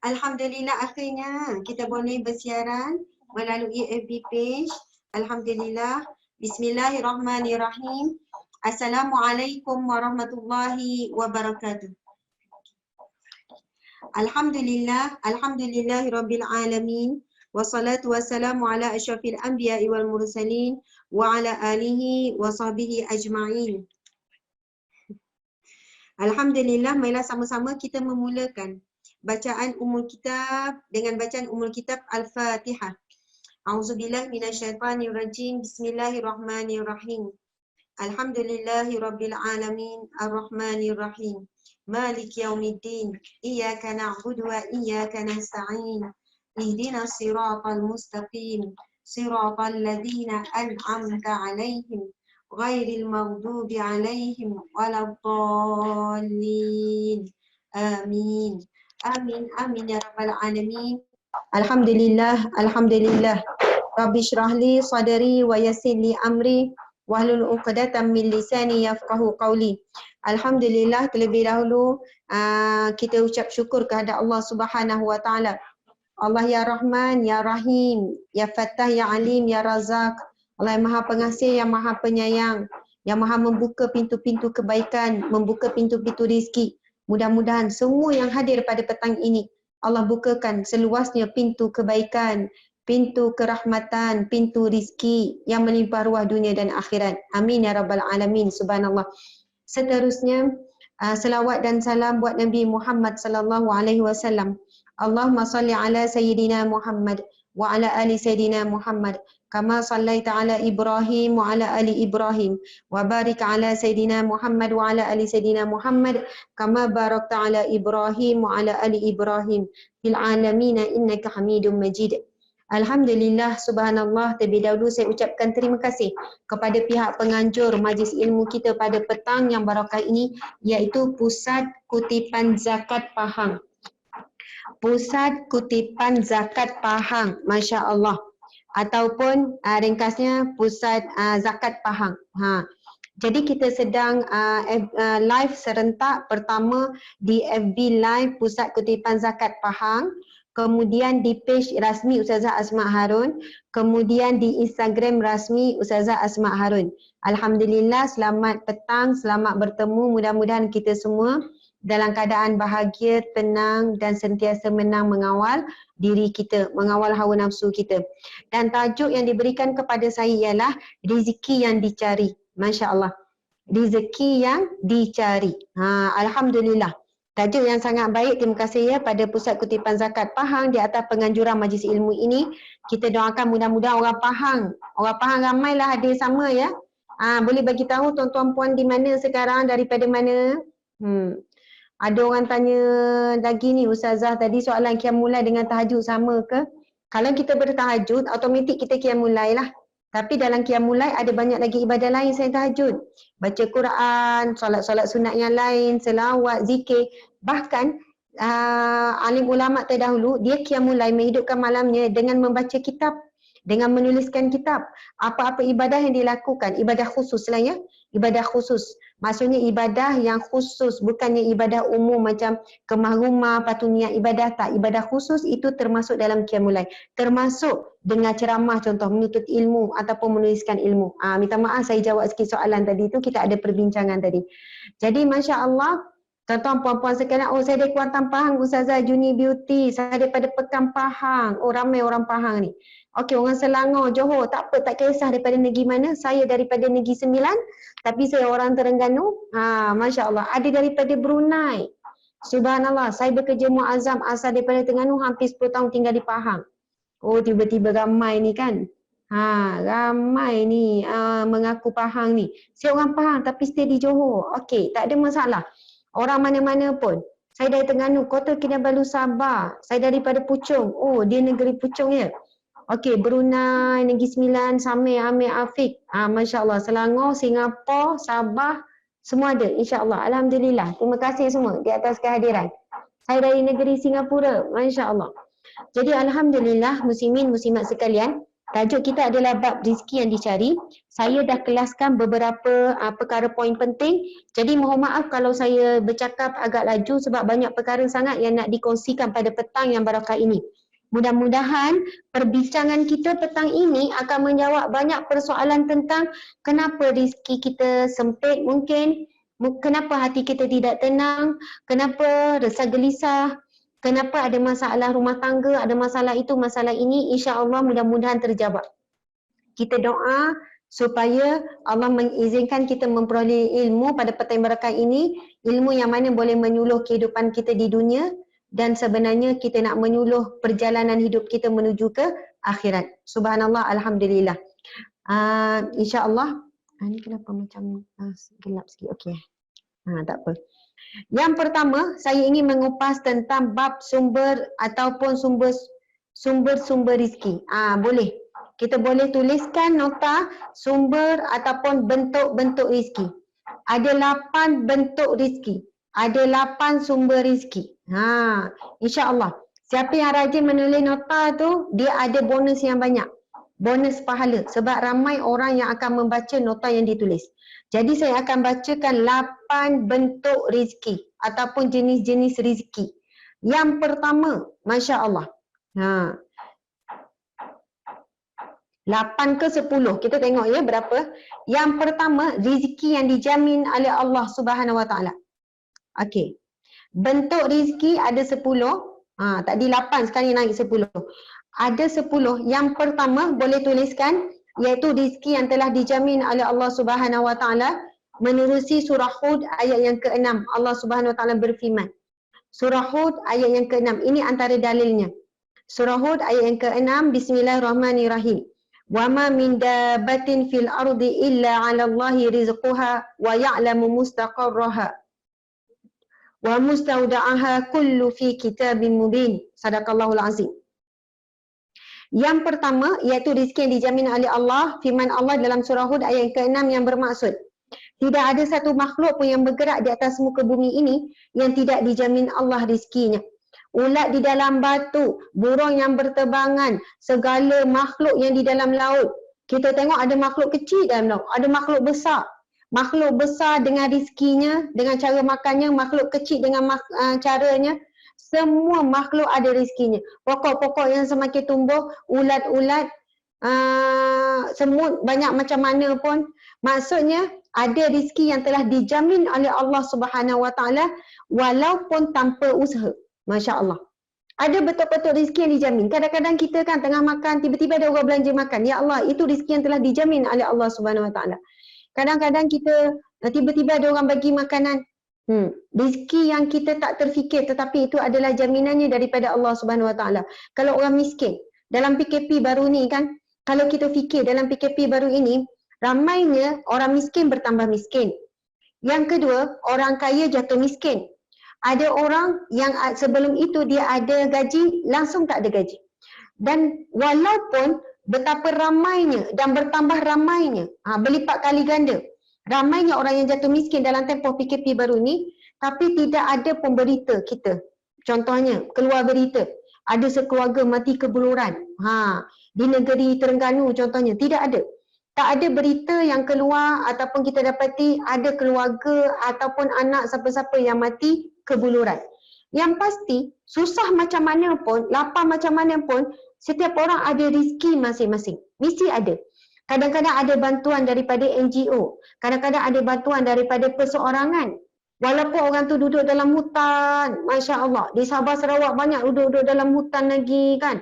Alhamdulillah akhirnya kita boleh bersiaran melalui FB page. Alhamdulillah. Bismillahirrahmanirrahim. Assalamualaikum warahmatullahi wabarakatuh. Alhamdulillah, alhamdulillahirabbil alamin. Wassalatu wassalamu ala asyrafil anbiya'i wal mursalin wa ala alihi wa sahbihi ajma'in. Alhamdulillah, marilah sama-sama kita memulakan bacaan Ummul Kitab dengan bacaan Ummul Kitab Al-Fatihah. A'udzubillahi minasyaitanirrajim. Bismillahirrahmanirrahim. Alhamdulillahirabbil alamin arrahmanirrahim. Maliki yaumiddin. Iyyaka na'budu wa iyyaka nasta'in. Ihdinas siratal mustaqim. Siratal ladzina an'amta 'alaihim ghairil maghdubi 'alaihim waladdallin. Amin. Amin, amin ya rabbal alamin. Alhamdulillah, alhamdulillah. Rabbi syrahli sadri wa yassir li amri wahlul 'uqdatam min lisani yafqahu qawli. Alhamdulillah, terlebih dahulu kita ucap syukur kepada Allah Subhanahu wa taala. Allah ya Rahman, ya Rahim, ya Fattah, ya Alim, ya Razak. Allah yang Maha Pengasih, yang Maha Penyayang, yang Maha membuka pintu-pintu kebaikan, membuka pintu-pintu rizki. Mudah-mudahan semua yang hadir pada petang ini Allah bukakan seluasnya pintu kebaikan, pintu kerahmatan, pintu rizki yang melimpah ruah dunia dan akhirat. Amin ya rabbal alamin. Subhanallah. Seterusnya selawat dan salam buat Nabi Muhammad sallallahu alaihi wasallam. Allahumma salli ala sayyidina Muhammad wa ala ali sayyidina Muhammad kama sallaita ala Ibrahim wa ala ali Ibrahim wa barik ala sayyidina Muhammad wa ala ali sayyidina Muhammad kama barakta ala Ibrahim wa ala ali Ibrahim fil alamin innaka Hamidum Majid. Alhamdulillah, subhanallah, terlebih dahulu saya ucapkan terima kasih kepada pihak penganjur majlis ilmu kita pada petang yang barakah ini, iaitu Pusat Kutipan Zakat Pahang. Pusat Kutipan Zakat Pahang, Masya Allah. Ataupun ringkasnya Pusat Zakat Pahang. Jadi kita sedang live serentak pertama di FB Live Pusat Kutipan Zakat Pahang, kemudian di page rasmi Ustazah Asma Harun, kemudian di Instagram rasmi Ustazah Asma Harun. Alhamdulillah, selamat petang, selamat bertemu. Mudah-mudahan kita semua dalam keadaan bahagia, tenang dan sentiasa menang mengawal diri kita, mengawal hawa nafsu kita. Dan tajuk yang diberikan kepada saya ialah rezeki yang dicari. Masya Allah. Rezeki yang dicari. Alhamdulillah. Tajuk yang sangat baik. Terima kasih ya pada Pusat Kutipan Zakat Pahang di atas penganjuran majlis ilmu ini. Kita doakan mudah-mudahan orang Pahang ramailah hadir sama ya. Boleh bagi tahu tuan-tuan puan di mana sekarang, daripada mana? Ada orang tanya lagi ni, Ustazah tadi soalan qiyamul lail dengan tahajud sama ke? Kalau kita bertahajud, automatik kita qiyamul lail lah. Tapi dalam qiyamul lail ada banyak lagi ibadah lain selain tahajud. Baca Quran, solat-solat sunat yang lain, selawat, zikir. Bahkan alim ulama terdahulu, dia qiyamul lail menghidupkan malamnya dengan membaca kitab, dengan menuliskan kitab. Apa-apa ibadah yang dilakukan, ibadah khusus lah ya. Ibadah khusus. Maksudnya ibadah yang khusus, bukannya ibadah umum macam kemah rumah, patu niat ibadah, tak. Ibadah khusus itu termasuk dalam qiyamul lail. Termasuk dengar ceramah, contoh menuntut ilmu ataupun menuliskan ilmu. Minta maaf saya jawab sikit soalan tadi tu, kita ada perbincangan tadi. Jadi Masya Allah, tuan-tuan puan-puan sekalian, saya dari Kuantan Pahang, Ustazah Juni Beauty, saya daripada Pekan Pahang. Ramai orang Pahang ni. Okey, orang Selangor, Johor, tak apa, tak kisah daripada negeri mana. Saya daripada Negeri Sembilan, tapi saya orang Terengganu. Masya Allah. Ada daripada Brunei. Subhanallah, saya bekerja muazzam asal daripada Terengganu, hampir 10 tahun tinggal di Pahang. Oh, tiba-tiba ramai ni kan. Ramai ni mengaku Pahang ni. Saya orang Pahang tapi stay di Johor. Okey, tak ada masalah. Orang mana-mana pun. Saya dari Terengganu, Kota Kinabalu, Sabah. Saya daripada Puchong. Oh, dia negeri Puchong ya. Okey, Brunei, Negeri Sembilan, Samir, Amir, Afiq. Masya Allah. Selangor, Singapura, Sabah, semua ada. InsyaAllah. Alhamdulillah. Terima kasih semua di atas kehadiran. Saya dari negeri Singapura. Masya Allah. Jadi Alhamdulillah, muslimin, muslimat sekalian. Tajuk kita adalah bab rezeki yang dicari. Saya dah kelaskan beberapa perkara poin penting. Jadi mohon maaf kalau saya bercakap agak laju sebab banyak perkara sangat yang nak dikongsikan pada petang yang barakah ini. Mudah-mudahan perbincangan kita petang ini akan menjawab banyak persoalan tentang kenapa rezeki kita sempit mungkin, kenapa hati kita tidak tenang, kenapa resah gelisah, kenapa ada masalah rumah tangga, ada masalah itu, masalah ini, insya-Allah mudah-mudahan terjawab. Kita doa supaya Allah mengizinkan kita memperoleh ilmu pada petang barakah ini, ilmu yang mana boleh menyuluh kehidupan kita di dunia dan sebenarnya kita nak menyuluh perjalanan hidup kita menuju ke akhirat. Subhanallah, alhamdulillah. InsyaAllah, ini kenapa macam gelap sikit? Okey. Tak apa. Yang pertama, saya ingin mengupas tentang bab sumber ataupun sumber-sumber rezeki. Boleh. Kita boleh tuliskan nota sumber ataupun bentuk-bentuk rezeki. Ada 8 bentuk rezeki. Ada 8 sumber rezeki. InsyaAllah. Siapa yang rajin menulis nota tu, dia ada bonus yang banyak. Bonus pahala. Sebab ramai orang yang akan membaca nota yang ditulis. Jadi saya akan bacakan 8 bentuk rezeki ataupun jenis-jenis rezeki. Yang pertama, Masya Allah. 8 ke 10. Kita tengok ya berapa. Yang pertama, rezeki yang dijamin oleh Allah Subhanahu Wa Taala. Okey. Bentuk rezeki ada 10. Tadi 8, sekarang naik 10. Ada 10. Yang pertama boleh tuliskan iaitu rezeki yang telah dijamin oleh Allah Subhanahu Wa Taala menerusi surah Hud ayat yang ke-6. Allah Subhanahu Wa Taala berfirman. Surah Hud ayat yang ke-6. Ini antara dalilnya. Surah Hud ayat yang ke-6. Bismillahirrahmanirrahim. Wa ma min dabbatin fil ardi illa 'ala Allahi rizquha wa ya'lamu mustaqarraha wa mustaudaha kullu fi kitabin mubin. Sadaqallahul azim. Yang pertama iaitu rezeki yang dijamin oleh Allah, firman Allah dalam surah Hud ayat ke-6 yang bermaksud tidak ada satu makhluk pun yang bergerak di atas muka bumi ini yang tidak dijamin Allah rezekinya. Ulat di dalam batu, burung yang berterbangan, segala makhluk yang di dalam laut. Kita tengok ada makhluk kecil dalam laut, ada makhluk besar. Makhluk besar dengan rezekinya, dengan cara makannya, makhluk kecil dengan caranya. Semua makhluk ada rezekinya. Pokok-pokok yang semakin tumbuh, ulat-ulat, semut banyak macam mana pun. Maksudnya ada rezeki yang telah dijamin oleh Allah Subhanahu Wa Taala walaupun tanpa usaha. Masya Allah. Ada betul-betul rezeki yang dijamin. Kadang-kadang kita kan tengah makan, tiba-tiba ada orang belanja makan. Ya Allah, itu rezeki yang telah dijamin oleh Allah Subhanahu Wa Taala. Kadang-kadang kita tiba-tiba ada orang bagi makanan. Rezeki yang kita tak terfikir tetapi itu adalah jaminannya daripada Allah Subhanahu Wa Taala. Kalau orang miskin, dalam PKP baru ni kan, kalau kita fikir dalam PKP baru ini, ramainya orang miskin bertambah miskin. Yang kedua, orang kaya jatuh miskin. Ada orang yang sebelum itu dia ada gaji, langsung tak ada gaji. Dan walaupun betapa ramainya dan bertambah ramainya, berlipat kali ganda, ramainya orang yang jatuh miskin dalam tempoh PKP baru ni, tapi tidak ada pemberita kita. Contohnya, keluar berita, ada sekeluarga mati kebuluran. Di negeri Terengganu contohnya, tidak ada. Tak ada berita yang keluar ataupun kita dapati ada keluarga ataupun anak siapa-siapa yang mati kebuluran. Yang pasti, susah macam mana pun, lapar macam mana pun, setiap orang ada rezeki masing-masing. Mesti ada. Kadang-kadang ada bantuan daripada NGO. Kadang-kadang ada bantuan daripada perseorangan. Walaupun orang tu duduk dalam hutan, Masya Allah. Di Sabah Sarawak banyak duduk-duduk dalam hutan lagi kan.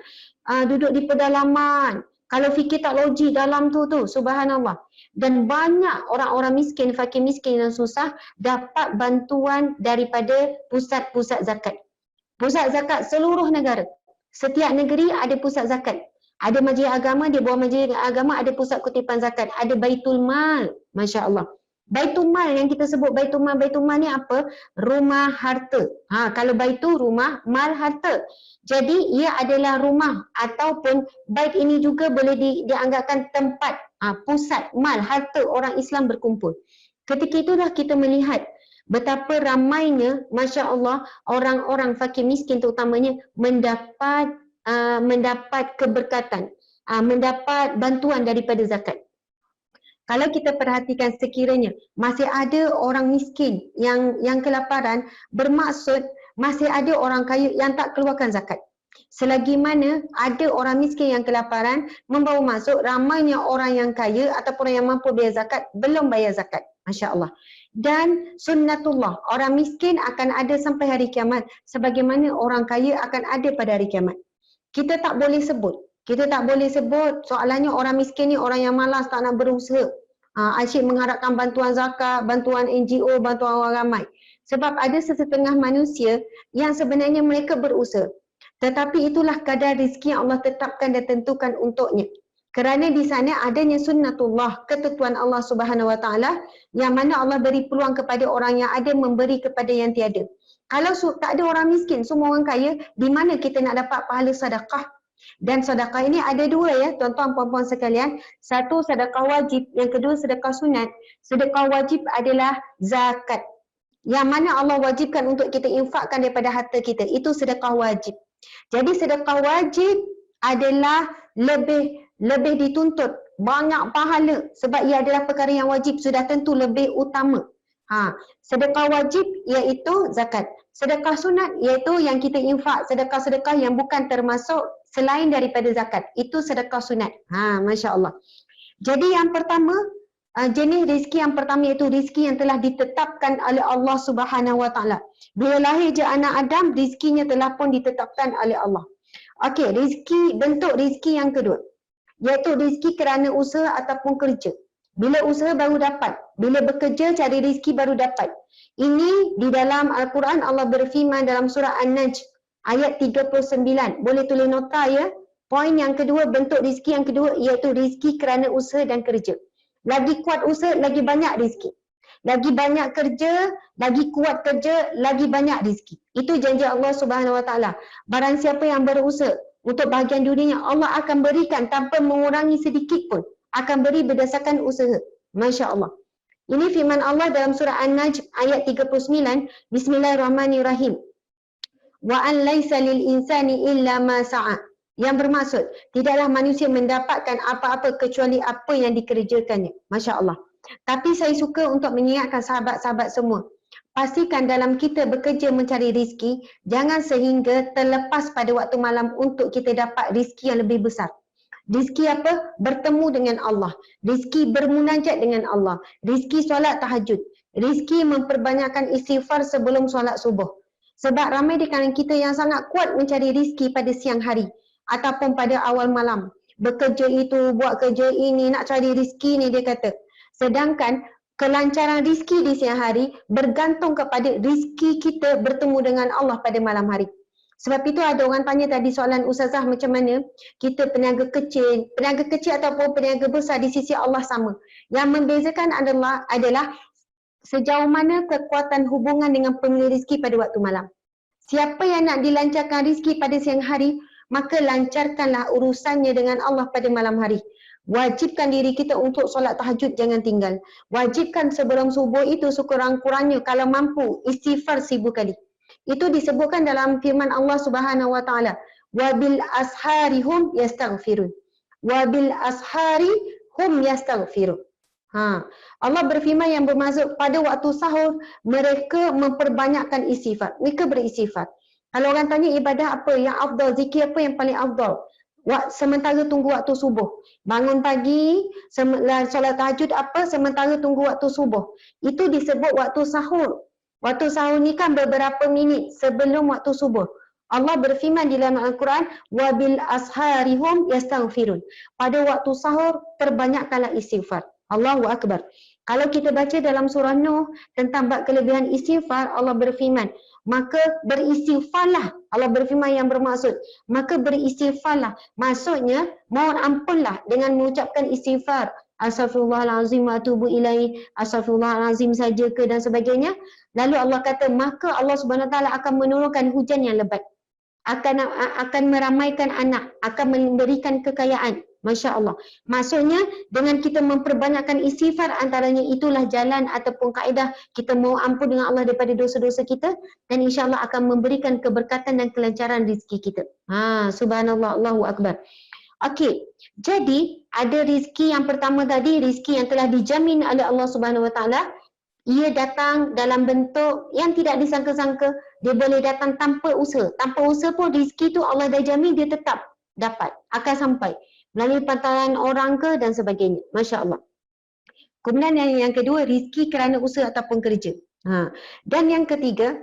Duduk di pedalaman. Kalau fikir tak logik dalam tu, subhanallah. Dan banyak orang-orang miskin, fakir miskin yang susah dapat bantuan daripada pusat-pusat zakat. Pusat zakat seluruh negara. Setiap negeri ada pusat zakat. Ada majlis agama, di bawah majlis agama ada pusat kutipan zakat. Ada Baitul Mal, Masya Allah. Baitul Mal yang kita sebut Baitul Mal ni apa? Rumah harta. Kalau Baitul rumah, Mal harta. Jadi ia adalah rumah ataupun bait ini juga boleh dianggapkan tempat pusat mal harta orang Islam berkumpul. Ketika itulah kita melihat betapa ramainya, Masya Allah, orang-orang fakir miskin terutamanya mendapat keberkatan. mendapat bantuan daripada zakat. Kalau kita perhatikan sekiranya masih ada orang miskin yang kelaparan, bermaksud masih ada orang kaya yang tak keluarkan zakat. Selagi mana ada orang miskin yang kelaparan, membawa maksud ramainya orang yang kaya ataupun orang yang mampu bayar zakat belum bayar zakat. Masya Allah. Dan sunnatullah, orang miskin akan ada sampai hari kiamat sebagaimana orang kaya akan ada pada hari kiamat. Kita tak boleh sebut. Kita tak boleh sebut soalannya orang miskin ni orang yang malas tak nak berusaha. Asyik mengharapkan bantuan zakat, bantuan NGO, bantuan orang ramai. Sebab ada sesetengah manusia yang sebenarnya mereka berusaha. Tetapi itulah kadar rezeki yang Allah tetapkan dan tentukan untuknya. Kerana di sana adanya sunnatullah, ketentuan Allah Subhanahu Wa Taala yang mana Allah beri peluang kepada orang yang ada memberi kepada yang tiada. Kalau tak ada orang miskin, semua orang kaya, di mana kita nak dapat pahala sedekah? Dan sedekah ini ada dua ya, tuan-tuan puan-puan sekalian. Satu sedekah wajib, yang kedua sedekah sunat. Sedekah wajib adalah zakat. Yang mana Allah wajibkan untuk kita infakkan daripada harta kita. Itu sedekah wajib. Jadi sedekah wajib adalah lebih dituntut, banyak pahala sebab ia adalah perkara yang wajib, sudah tentu lebih utama. Sedekah wajib iaitu zakat. Sedekah sunat iaitu yang kita infak, sedekah-sedekah yang bukan termasuk selain daripada zakat. Itu sedekah sunat. Masya Allah. Jadi yang pertama, jenis rezeki yang pertama iaitu rezeki yang telah ditetapkan oleh Allah Subhanahu Wa Taala. Bila lahir je anak Adam, rezekinya telah pun ditetapkan oleh Allah. Okey, bentuk rezeki yang kedua iaitu rezeki kerana usaha ataupun kerja. Bila usaha baru dapat, bila bekerja cari rezeki baru dapat. Ini di dalam Al-Quran Allah berfirman dalam surah An-Najm ayat 39. Boleh tulis nota ya. Poin yang kedua, bentuk rezeki yang kedua iaitu rezeki kerana usaha dan kerja. Lagi kuat usaha, lagi banyak rezeki. Lagi banyak kerja, lagi kuat kerja, lagi banyak rezeki. Itu janji Allah Subhanahu Wa Taala. Barang siapa yang berusaha untuk bahagian dunia, Allah akan berikan tanpa mengurangi sedikit pun. Akan beri berdasarkan usaha. Masya Allah. Ini firman Allah dalam surah An-Najm ayat 39. Bismillahirrahmanirrahim. Wa an laisa lil insani illa ma sa'a. Yang bermaksud, tidaklah manusia mendapatkan apa-apa kecuali apa yang dikerjakannya. Masya Allah. Tapi saya suka untuk mengingatkan sahabat-sahabat semua. Pastikan dalam kita bekerja mencari rezeki, jangan sehingga terlepas pada waktu malam untuk kita dapat rezeki yang lebih besar. Rezeki apa? Bertemu dengan Allah. Rezeki bermunajat dengan Allah. Rezeki solat tahajud. Rezeki memperbanyakkan istighfar sebelum solat subuh. Sebab ramai di kalangan kita yang sangat kuat mencari rezeki pada siang hari ataupun pada awal malam. Bekerja itu, buat kerja ini, nak cari rezeki ni dia kata. Sedangkan kelancaran rezeki di siang hari bergantung kepada rezeki kita bertemu dengan Allah pada malam hari. Sebab itu ada orang tanya tadi soalan Ustazah macam mana kita peniaga kecil ataupun peniaga besar di sisi Allah sama. Yang membezakan adalah sejauh mana kekuatan hubungan dengan pemilik rezeki pada waktu malam. Siapa yang nak dilancarkan rezeki pada siang hari, maka lancarkanlah urusannya dengan Allah pada malam hari. Wajibkan diri kita untuk solat tahajud, jangan tinggal. Wajibkan sebelum subuh itu sekurang-kurangnya kalau mampu istighfar 1000 kali. Itu disebutkan dalam firman Allah Subhanahu Wa Taala. Wabil ashari hum yastaghfirun. Wabil ashari hum yastaghfirun. Allah berfirman yang bermaksud pada waktu sahur mereka memperbanyakkan istighfar. Mereka beristighfar. Kalau orang tanya ibadah apa yang afdal, zikir apa yang paling afdal? Sementara tunggu waktu subuh. Bangun pagi, solat tahajud apa sementara tunggu waktu subuh. Itu disebut waktu sahur. Waktu sahur ni kan beberapa minit sebelum waktu subuh. Allah berfirman di dalam Al-Quran, wabil asharihum yastaghfirun. Pada waktu sahur perbanyakkanlah istighfar. Allahu Akbar. Kalau kita baca dalam surah Nuh tentang bab kelebihan istighfar, Allah berfirman, maka beristighfarlah. Allah berfirman yang bermaksud, maka beristighfarlah. Maksudnya, mohon ampunlah dengan mengucapkan istighfar. Astaghfirullahalazim wa atubu ilaih, astaghfirullahalazim saja ke dan sebagainya. Lalu Allah kata, maka Allah Subhanahu Wa Taala akan menurunkan hujan yang lebat. Akan meramaikan anak, akan memberikan kekayaan. Masya Allah. Maksudnya dengan kita memperbanyakkan istighfar, antaranya itulah jalan ataupun kaedah kita mohon ampun dengan Allah daripada dosa-dosa kita, dan insya Allah akan memberikan keberkatan dan kelancaran rezeki kita. Subhanallah, Allahu Akbar. Okey, jadi ada rezeki yang pertama tadi, rezeki yang telah dijamin oleh Allah Subhanahu Wa Taala. Ia datang dalam bentuk yang tidak disangka-sangka. Dia boleh datang tanpa usaha. Tanpa usaha pun rezeki tu Allah dah jamin dia tetap dapat, akan sampai melalui pantaran orang ke dan sebagainya. Masya Allah. Kemudian yang kedua, rezeki kerana usaha ataupun kerja. Dan yang ketiga,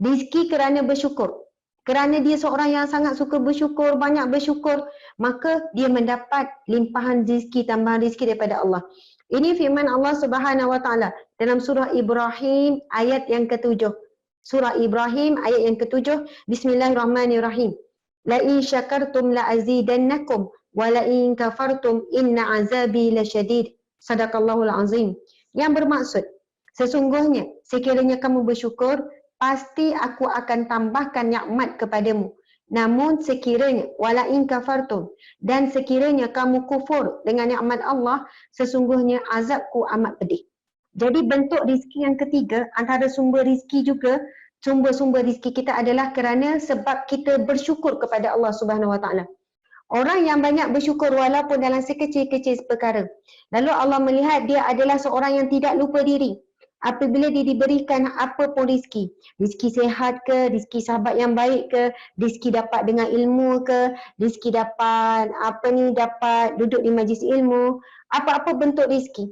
rezeki kerana bersyukur. Kerana dia seorang yang sangat suka bersyukur, banyak bersyukur, maka dia mendapat limpahan rezeki, tambahan rezeki daripada Allah. Ini firman Allah Subhanahu Wa Taala dalam surah Ibrahim ayat yang ke-7. Surah Ibrahim ayat yang ke-7. Bismillahirrahmanirrahim. La in syakartum la azidannakum wa la in kafartum inna azabi lasyadid. Sadaqallahul azim. Yang bermaksud, sesungguhnya sekiranya kamu bersyukur, pasti aku akan tambahkan nikmat kepadamu. Namun sekiranya wala in kafartum, dan sekiranya kamu kufur dengan nikmat Allah, sesungguhnya azabku amat pedih. Jadi bentuk rizki yang ketiga, antara sumber rizki juga, sumber-sumber rizki kita adalah kerana sebab kita bersyukur kepada Allah Subhanahu Wa Taala. Orang yang banyak bersyukur walaupun dalam sekecil-kecil perkara. Lalu Allah melihat dia adalah seorang yang tidak lupa diri. Apabila dia diberikan apa pun rizki. Rizki sehat ke, rizki sahabat yang baik ke, rizki dapat dengar ilmu ke, rizki dapat dapat duduk di majlis ilmu. Apa-apa bentuk rizki.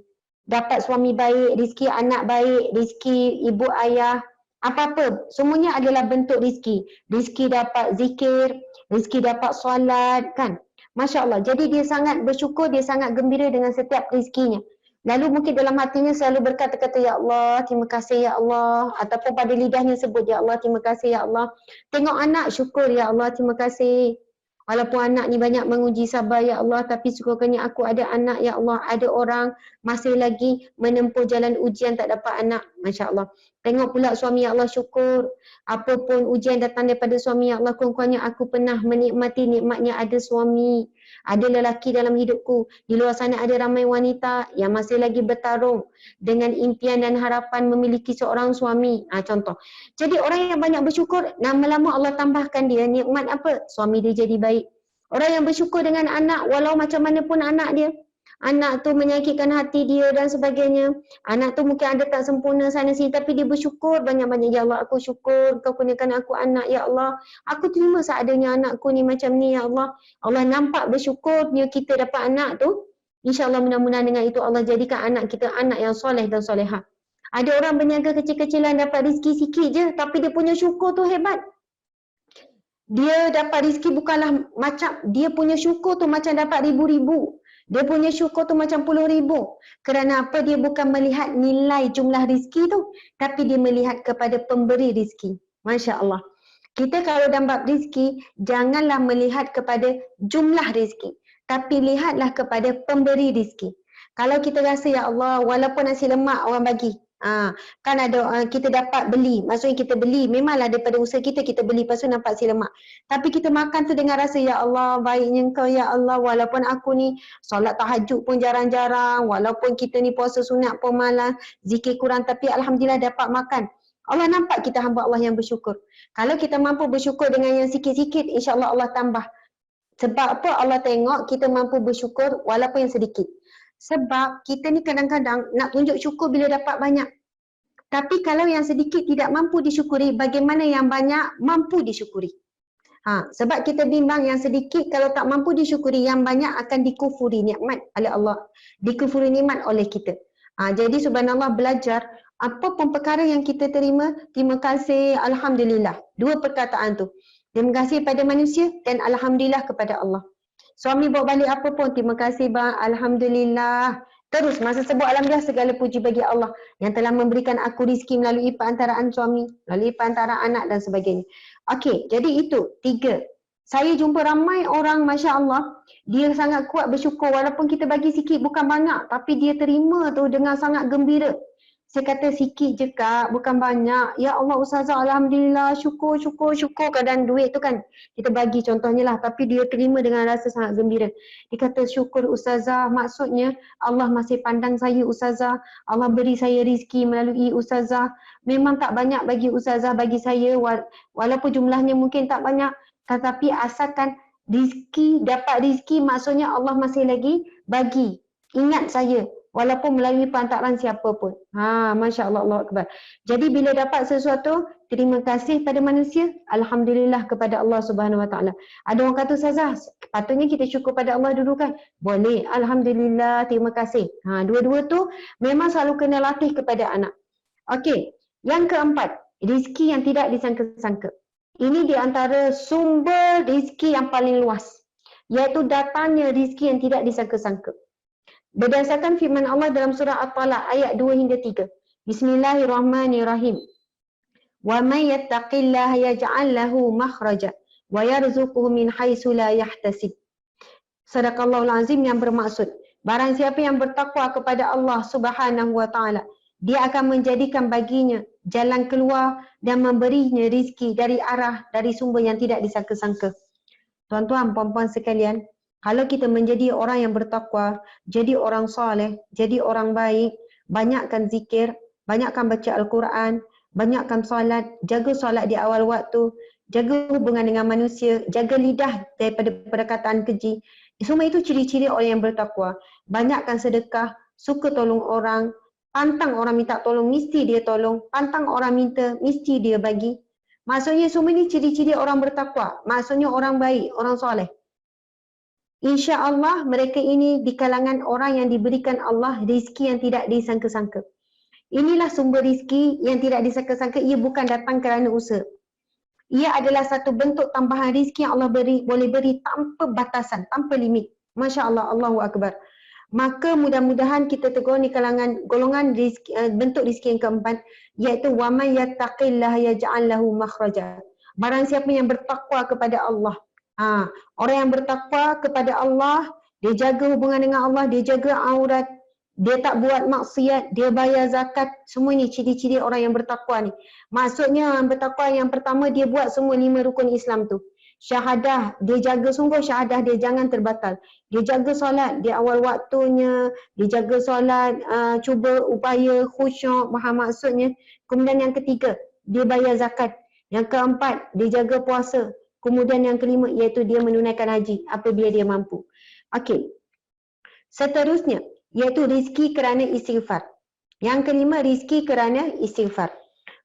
Dapat suami baik, rizki anak baik, rizki ibu ayah. Apa-apa, semuanya adalah bentuk rizki. Rizki dapat zikir, rizki dapat solat, kan? Masya Allah. Jadi dia sangat bersyukur, dia sangat gembira dengan setiap rizkinya. Lalu mungkin dalam hatinya selalu berkata-kata, Ya Allah, terima kasih Ya Allah. Ataupun pada lidahnya sebut, Ya Allah, terima kasih Ya Allah. Tengok anak, syukur Ya Allah, terima kasih. Walaupun anak ni banyak menguji sabar Ya Allah, tapi syukurkannya aku ada anak Ya Allah. Ada orang masih lagi menempuh jalan ujian tak dapat anak. Masya Allah. Tengok pula suami Ya Allah, syukur. Apapun ujian datang daripada suami Ya Allah, kurang-kurangnya aku pernah menikmati nikmatnya ada suami. Ada lelaki dalam hidupku. Di luar sana ada ramai wanita yang masih lagi bertarung dengan impian dan harapan memiliki seorang suami. Contoh. Jadi orang yang banyak bersyukur, lama-lama Allah tambahkan dia nikmat apa? Suami dia jadi baik. Orang yang bersyukur dengan anak, walau macam mana pun anak dia. Anak tu menyakitkan hati dia dan sebagainya. Anak tu mungkin ada tak sempurna sana sini, tapi dia bersyukur banyak-banyak. Ya Allah, aku syukur kau kurniakan aku anak. Ya Allah, aku terima seadanya anakku ni macam ni. Ya Allah, Allah nampak bersyukurnya kita dapat anak tu. InsyaAllah mudah-mudahan dengan itu Allah jadikan anak kita anak yang soleh dan solehah. Ada orang berniaga kecil-kecilan dapat rezeki sikit je, tapi dia punya syukur tu hebat. Dia dapat rezeki bukanlah macam, dia punya syukur tu macam dapat ribu-ribu. Dia punya syukur tu macam puluh ribu. Kerana apa? Dia bukan melihat nilai jumlah rezeki tu, tapi dia melihat kepada pemberi rezeki. Masya Allah. Kita kalau dapat rezeki, janganlah melihat kepada jumlah rezeki, tapi lihatlah kepada pemberi rezeki. Kalau kita rasa, Ya Allah, walaupun nasi lemak orang bagi, kan ada kita dapat beli, maksudnya kita beli, memanglah daripada usaha kita, kita beli, lepas tu nampak nasi lemak. Tapi kita makan tu dengan rasa, Ya Allah, baiknya Engkau Ya Allah, walaupun aku ni solat tahajud pun jarang-jarang, walaupun kita ni puasa sunat pun malas, zikir kurang, tapi Alhamdulillah dapat makan. Allah nampak kita hamba Allah yang bersyukur. Kalau kita mampu bersyukur dengan yang sikit-sikit, insya-Allah Allah tambah. Sebab apa? Allah tengok kita mampu bersyukur walaupun yang sedikit. Sebab kita ni kadang-kadang nak tunjuk syukur bila dapat banyak. Tapi kalau yang sedikit tidak mampu disyukuri, bagaimana yang banyak mampu disyukuri? Sebab kita bimbang yang sedikit kalau tak mampu disyukuri, yang banyak akan dikufuri nikmat oleh Allah. Dikufuri nikmat oleh kita. Jadi subhanallah, belajar apa pun perkara yang kita terima, terima kasih, Alhamdulillah. Dua perkataan tu. Terima kasih pada manusia dan Alhamdulillah kepada Allah. Suami bawa balik apa pun, terima kasih bang, Alhamdulillah. Terus masa sebut Alhamdulillah, segala puji bagi Allah yang telah memberikan aku rezeki melalui perantaraan suami, melalui perantaraan anak dan sebagainya. Okey, jadi itu tiga. Saya jumpa ramai orang, Masya Allah, dia sangat kuat bersyukur walaupun kita bagi sikit bukan banyak, tapi dia terima tu dengan sangat gembira. Saya kata sikit je Kak, bukan banyak. Ya Allah Ustazah, Alhamdulillah, syukur. Kadang duit tu kan kita bagi contohnya lah, tapi dia terima dengan rasa sangat gembira. Dia kata syukur Ustazah, maksudnya Allah masih pandang saya Ustazah. Allah beri saya rezeki melalui Ustazah. Memang tak banyak bagi Ustazah, bagi saya walaupun jumlahnya mungkin tak banyak, tetapi asalkan dapat rizki maksudnya Allah masih lagi bagi. Ingat saya, walaupun melalui pantaran siapa pun. Masya Allah, Allah Akbar. Jadi bila dapat sesuatu, terima kasih pada manusia, alhamdulillah kepada Allah Subhanahu Wa Taala. Ada orang kata, Ustazah, patutnya kita syukur pada Allah dulu kan? Boleh, alhamdulillah, terima kasih. Dua-dua tu memang selalu kena latih kepada anak. Okey, yang keempat, rizki yang tidak disangka-sangka. Ini di antara sumber rizki yang paling luas, iaitu datangnya rizki yang tidak disangka-sangka. Berdasarkan firman Allah dalam surah At-Talaq ayat 2 hingga 3. Bismillahirrahmanirrahim. Wa may yattaqillaha yaj'al lahu makhraja wa yarzuquhu min haitsu la yahtasib. Sadaqallahul azim, yang bermaksud, barang siapa yang bertakwa kepada Allah Subhanahu wa taala, dia akan menjadikan baginya jalan keluar dan memberinya rizki dari sumber yang tidak disangka-sangka. Tuan-tuan, puan-puan sekalian, kalau kita menjadi orang yang bertakwa, jadi orang soleh, jadi orang baik, banyakkan zikir, banyakkan baca Al-Quran, banyakkan solat, jaga solat di awal waktu, jaga hubungan dengan manusia, jaga lidah daripada perkataan keji. Semua itu ciri-ciri orang yang bertakwa. Banyakkan sedekah, suka tolong orang, pantang orang minta tolong, mesti dia tolong. Pantang orang minta, mesti dia bagi. Maksudnya semua ini ciri-ciri orang bertakwa. Maksudnya orang baik, orang soleh. InsyaAllah mereka ini di kalangan orang yang diberikan Allah rizki yang tidak disangka-sangka. Inilah sumber rizki yang tidak disangka-sangka. Ia bukan datang kerana usaha. Ia adalah satu bentuk tambahan rizki yang Allah boleh beri tanpa batasan, tanpa limit. Masya Allah, Allahu Akbar. Maka mudah-mudahan kita tergolong di kalangan golongan rizki, bentuk rizki yang keempat, iaitu wa may yattaqillaha yaj'al lahu makhraja. Barang siapa yang bertakwa kepada Allah. Orang yang bertakwa kepada Allah, dia jaga hubungan dengan Allah, dia jaga aurat, dia tak buat maksiat, dia bayar zakat. Semua ni ciri-ciri orang yang bertakwa ni. Maksudnya yang bertakwa yang pertama, dia buat semua 5 rukun Islam tu. Syahadah, dia jaga sungguh syahadah dia jangan terbatal. Dia jaga solat di awal waktunya, dia jaga solat, cuba upaya khusyuk, faham maksudnya. Kemudian yang ketiga, dia bayar zakat. Yang keempat, dia jaga puasa. Kemudian yang kelima, iaitu dia menunaikan haji apabila dia mampu. Okey. Seterusnya, iaitu rizki kerana istighfar. Yang kelima, rizki kerana istighfar.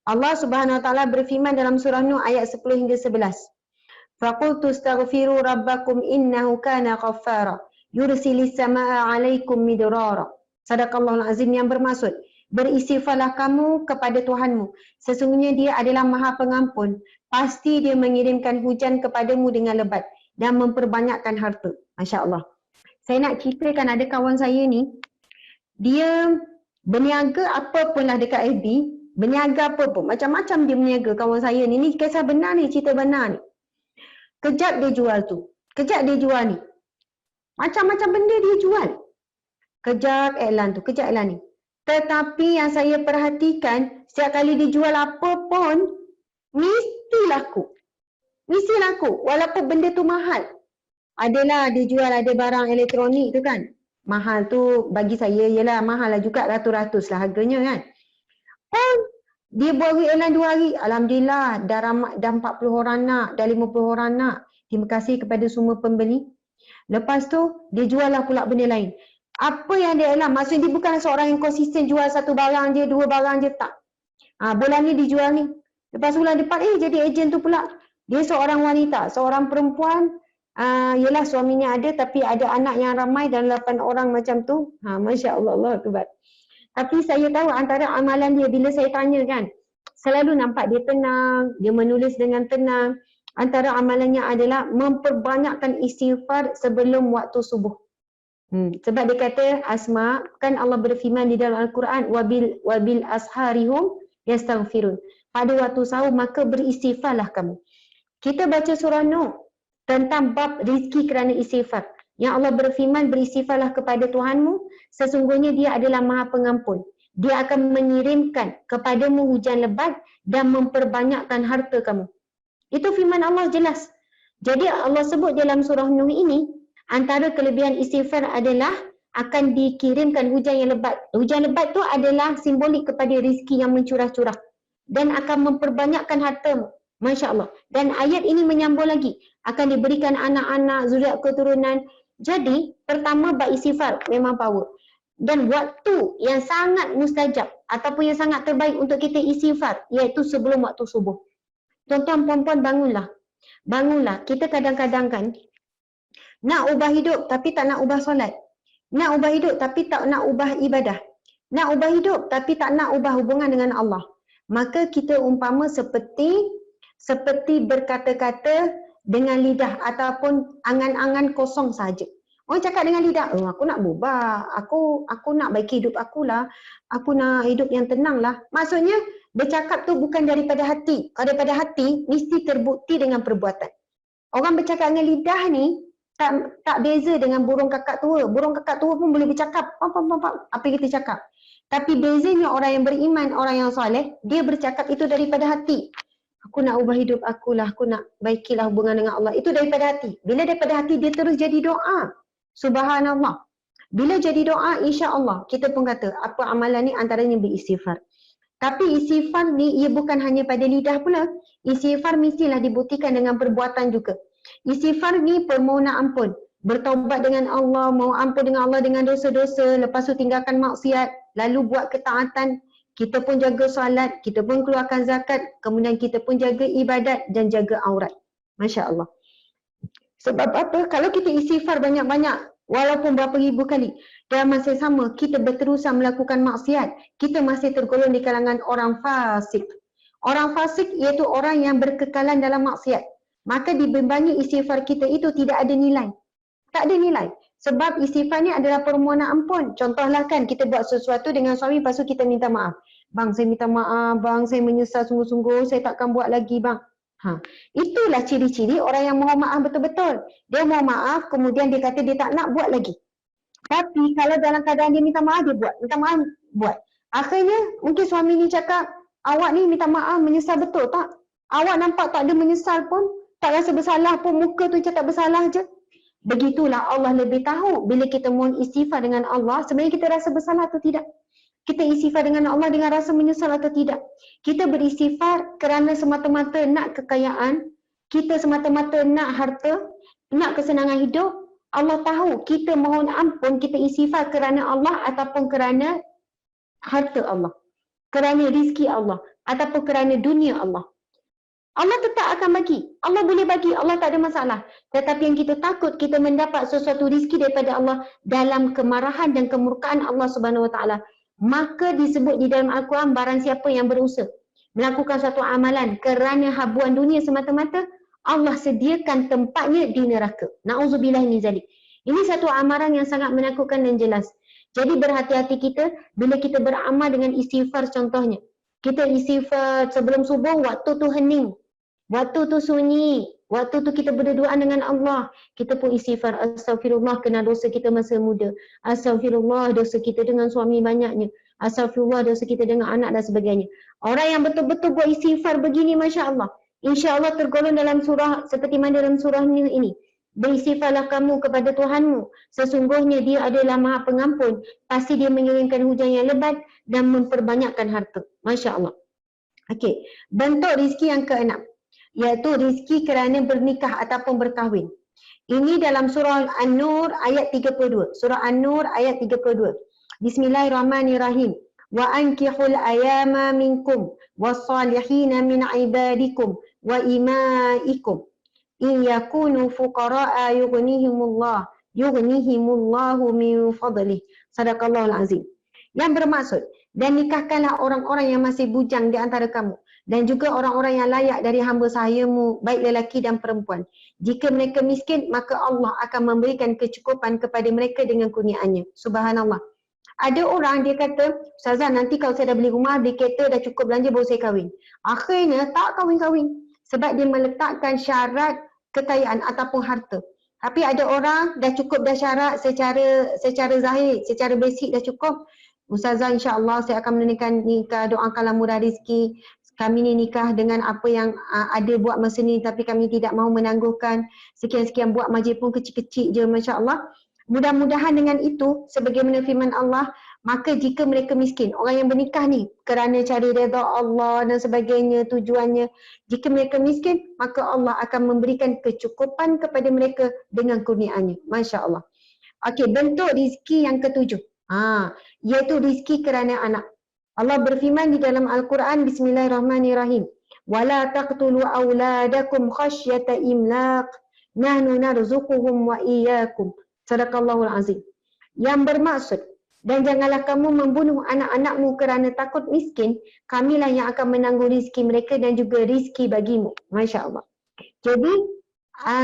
Allah Subhanahu Wa Taala berfirman dalam surah Nuh ayat 10 hingga 11. فَقُلْتُ اسْتَغْفِرُوا رَبَّكُمْ إِنَّهُ كَانَ غَفَّارًا يُرْسِلِ السَّمَاءَ عَلَيْكُمْ مِدْرَارًا. Sadaqallahul azim, yang bermaksud, beristighfarlah kamu kepada Tuhanmu. Sesungguhnya dia adalah maha pengampun. Pasti dia mengirimkan hujan kepadamu dengan lebat dan memperbanyakkan harta. Masya Allah. Saya nak ceritakan, ada kawan saya ni, dia berniaga apa pun lah dekat FB, berniaga apa pun, macam-macam dia berniaga kawan saya ni. Ni kisah benar ni, cerita benar ni. Kejap dia jual tu, kejap dia jual ni. Macam-macam benda dia jual. Kejap iklan tu, kejap iklan ni. Tetapi yang saya perhatikan, setiap kali dia jual apa pun, mesti laku. Mesti laku, walaupun benda tu mahal. Adalah dia jual ada barang elektronik tu kan. Mahal tu bagi saya ialah mahal lah juga, ratus-ratus lah harganya kan. Dia buat iklan 2 hari, alhamdulillah dah 40 orang nak, dah 50 orang nak. Terima kasih kepada semua pembeli. Lepas tu dia jual lah pula benda lain. Apa yang dia iklan, maksudnya dia bukan seorang yang konsisten jual satu barang je, 2 barang je, tak. Bulan ni dijual ni. Lepas bulan depan jadi ejen tu pula. Dia seorang wanita, seorang perempuan. Yelah suaminya ada tapi ada anak yang ramai dan 8 orang macam tu. Masya Allah, Allah Akbar. Tapi saya tahu antara amalan dia, bila saya tanya kan, selalu nampak dia tenang, dia menulis dengan tenang. Antara amalannya adalah memperbanyakkan istighfar sebelum waktu subuh. Sebab dia kata, Asma, kan Allah berfirman di dalam Al-Quran, wabil asharihum yastaghfirun. Pada waktu sahur maka beristighfarlah kamu. Kita baca surah Nuh tentang bab rizki kerana istighfar. Yang Allah berfirman, beristighfarlah kepada Tuhanmu, sesungguhnya dia adalah maha pengampun. Dia akan mengirimkan kepadamu hujan lebat dan memperbanyakkan harta kamu. Itu firman Allah jelas. Jadi Allah sebut dalam surah Nuh ini, antara kelebihan istighfar adalah akan dikirimkan hujan yang lebat. Hujan lebat tu adalah simbolik kepada rizki yang mencurah-curah dan akan memperbanyakkan hartamu. Masya Allah. Dan ayat ini menyambung lagi. Akan diberikan anak-anak, zuriat keturunan. Jadi, pertama bab istighfar memang power. Dan waktu yang sangat mustajab ataupun yang sangat terbaik untuk kita istighfar, iaitu sebelum waktu subuh. Tuan-tuan perempuan bangunlah. Bangunlah. Kita kadang-kadang kan nak ubah hidup tapi tak nak ubah solat. Nak ubah hidup tapi tak nak ubah ibadah. Nak ubah hidup tapi tak nak ubah hubungan dengan Allah. Maka kita umpama seperti berkata-kata dengan lidah ataupun angan-angan kosong saja. Orang cakap dengan lidah, aku nak berubah, aku nak baiki hidup akulah, aku nak hidup yang tenang lah. Maksudnya, bercakap tu bukan daripada hati. Kalau daripada hati, mesti terbukti dengan perbuatan. Orang bercakap dengan lidah ni, tak beza dengan burung kakak tua. Burung kakak tua pun boleh bercakap, apa yang kita cakap. Tapi bezanya orang yang beriman, orang yang soleh, dia bercakap itu daripada hati. Aku nak ubah hidup akulah, aku nak baikilah hubungan dengan Allah. Itu daripada hati. Bila daripada hati, dia terus jadi doa. Subhanallah. Bila jadi doa, insya Allah, kita pun kata, apa amalan ni antaranya beristighfar. Tapi istighfar ni, ia bukan hanya pada lidah pula. Istighfar mestilah dibuktikan dengan perbuatan juga. Istighfar ni permohonan ampun. Bertaubat dengan Allah, mohon ampun dengan Allah dengan dosa-dosa, lepas tu tinggalkan maksiat, lalu buat ketaatan. Kita pun jaga solat, kita pun keluarkan zakat, kemudian kita pun jaga ibadat dan jaga aurat. Masya Allah. Sebab apa? Kalau kita istighfar banyak-banyak, walaupun berapa ribu kali, dalam masa sama kita berterusan melakukan maksiat, kita masih tergolong di kalangan orang fasik. Orang fasik iaitu orang yang berkekalan dalam maksiat. Maka dibimbangi istighfar kita itu tidak ada nilai. Tak ada nilai. Sebab istighfar ni adalah permohonan ampun. Contohlah kan kita buat sesuatu dengan suami, lepas tu kita minta maaf. Bang, saya minta maaf, bang, saya menyesal sungguh-sungguh, saya takkan buat lagi bang. Itulah ciri-ciri orang yang mohon maaf betul-betul. Dia mohon maaf, kemudian dia kata dia tak nak buat lagi. Tapi kalau dalam keadaan dia minta maaf, dia buat. Minta maaf, buat. Akhirnya mungkin suami ni cakap, awak ni minta maaf, menyesal betul tak? Awak nampak tak ada menyesal pun, tak rasa bersalah pun, muka tu cakap bersalah je. Begitulah Allah lebih tahu bila kita mohon istighfar dengan Allah, sebenarnya kita rasa bersalah atau tidak. Kita istighfar dengan Allah dengan rasa menyesal atau tidak. Kita beristighfar kerana semata-mata nak kekayaan, kita semata-mata nak harta, nak kesenangan hidup. Allah tahu kita mohon ampun, kita istighfar kerana Allah ataupun kerana harta Allah, kerana rizki Allah ataupun kerana dunia Allah. Allah tetap akan bagi. Allah boleh bagi. Allah tak ada masalah. Tetapi yang kita takut, kita mendapat sesuatu rizki daripada Allah dalam kemarahan dan kemurkaan Allah Subhanahu Wa Taala. Maka disebut di dalam Al-Quran, barang siapa yang berusaha melakukan satu amalan kerana habuan dunia semata-mata, Allah sediakan tempatnya di neraka. Na'udzubillah min zalik. Ini satu amaran yang sangat menakutkan dan jelas. Jadi berhati-hati kita bila kita beramal dengan istighfar contohnya. Kita istighfar sebelum subuh, waktu tu hening. Waktu tu sunyi, waktu tu kita berdua dengan Allah. Kita pun istighfar, astagfirullah kena dosa kita masa muda. Astagfirullah dosa kita dengan suami banyaknya. Astagfirullah dosa kita dengan anak dan sebagainya. Orang yang betul-betul buat istighfar begini, Masya Allah. Insya Allah tergolong dalam surah, seperti mana dalam surah ini. Beristighfarlah kamu kepada Tuhanmu. Sesungguhnya dia adalah maha pengampun. Pasti dia mengirimkan hujan yang lebat dan memperbanyakkan harta. Masya Allah. Okey, bentuk rizki yang keenam, iaitu rizki kerana bernikah ataupun berkahwin. Ini dalam surah An-Nur ayat 32. Surah An-Nur ayat 32. Bismillahirrahmanirrahim. Wa ankihul ayama minkum wassalihina min ibadikum wa imaikum in yakunu fuqara'a yughnihimullahu min fadlih. Sadaqallahul azim. Yang bermaksud, dan nikahkanlah orang-orang yang masih bujang di antara kamu dan juga orang-orang yang layak dari hamba sahayamu, baik lelaki dan perempuan. Jika mereka miskin, maka Allah akan memberikan kecukupan kepada mereka dengan kurniaannya. Subhanallah. Ada orang dia kata, Ustazah nanti kalau saya dah beli rumah, beli kereta, dah cukup belanja baru saya kahwin. Akhirnya tak kahwin-kahwin. Sebab dia meletakkan syarat kekayaan ataupun harta. Tapi ada orang dah cukup dah syarat secara zahir, secara basic dah cukup. Ustazah insya-Allah saya akan menunaikan nikah, doakanlah murah rezeki. Kami ni nikah dengan apa yang ada buat masa ni, tapi kami tidak mahu menangguhkan. Sekian-sekian buat majlis pun kecil-kecil je, Masya Allah. Mudah-mudahan dengan itu, sebagaimana firman Allah, Maka jika mereka miskin, orang yang bernikah ni kerana cari redha Allah dan sebagainya tujuannya, jika mereka miskin, maka Allah akan memberikan kecukupan kepada mereka dengan kurniaannya. Masya Allah. Okey, bentuk rizki yang ketujuh. Iaitu rizki kerana anak. Allah berfirman di dalam Al-Quran, Bismillahirrahmanirrahim. Wala taqtulu awladakum khasyata imlaq. Nahnu narzuquhum wa iyyakum. Sadaqallahul azim. Yang bermaksud, dan janganlah kamu membunuh anak-anakmu kerana takut miskin, kamilah yang akan menanggung rizki mereka dan juga rizki bagimu. Masya Allah. Jadi,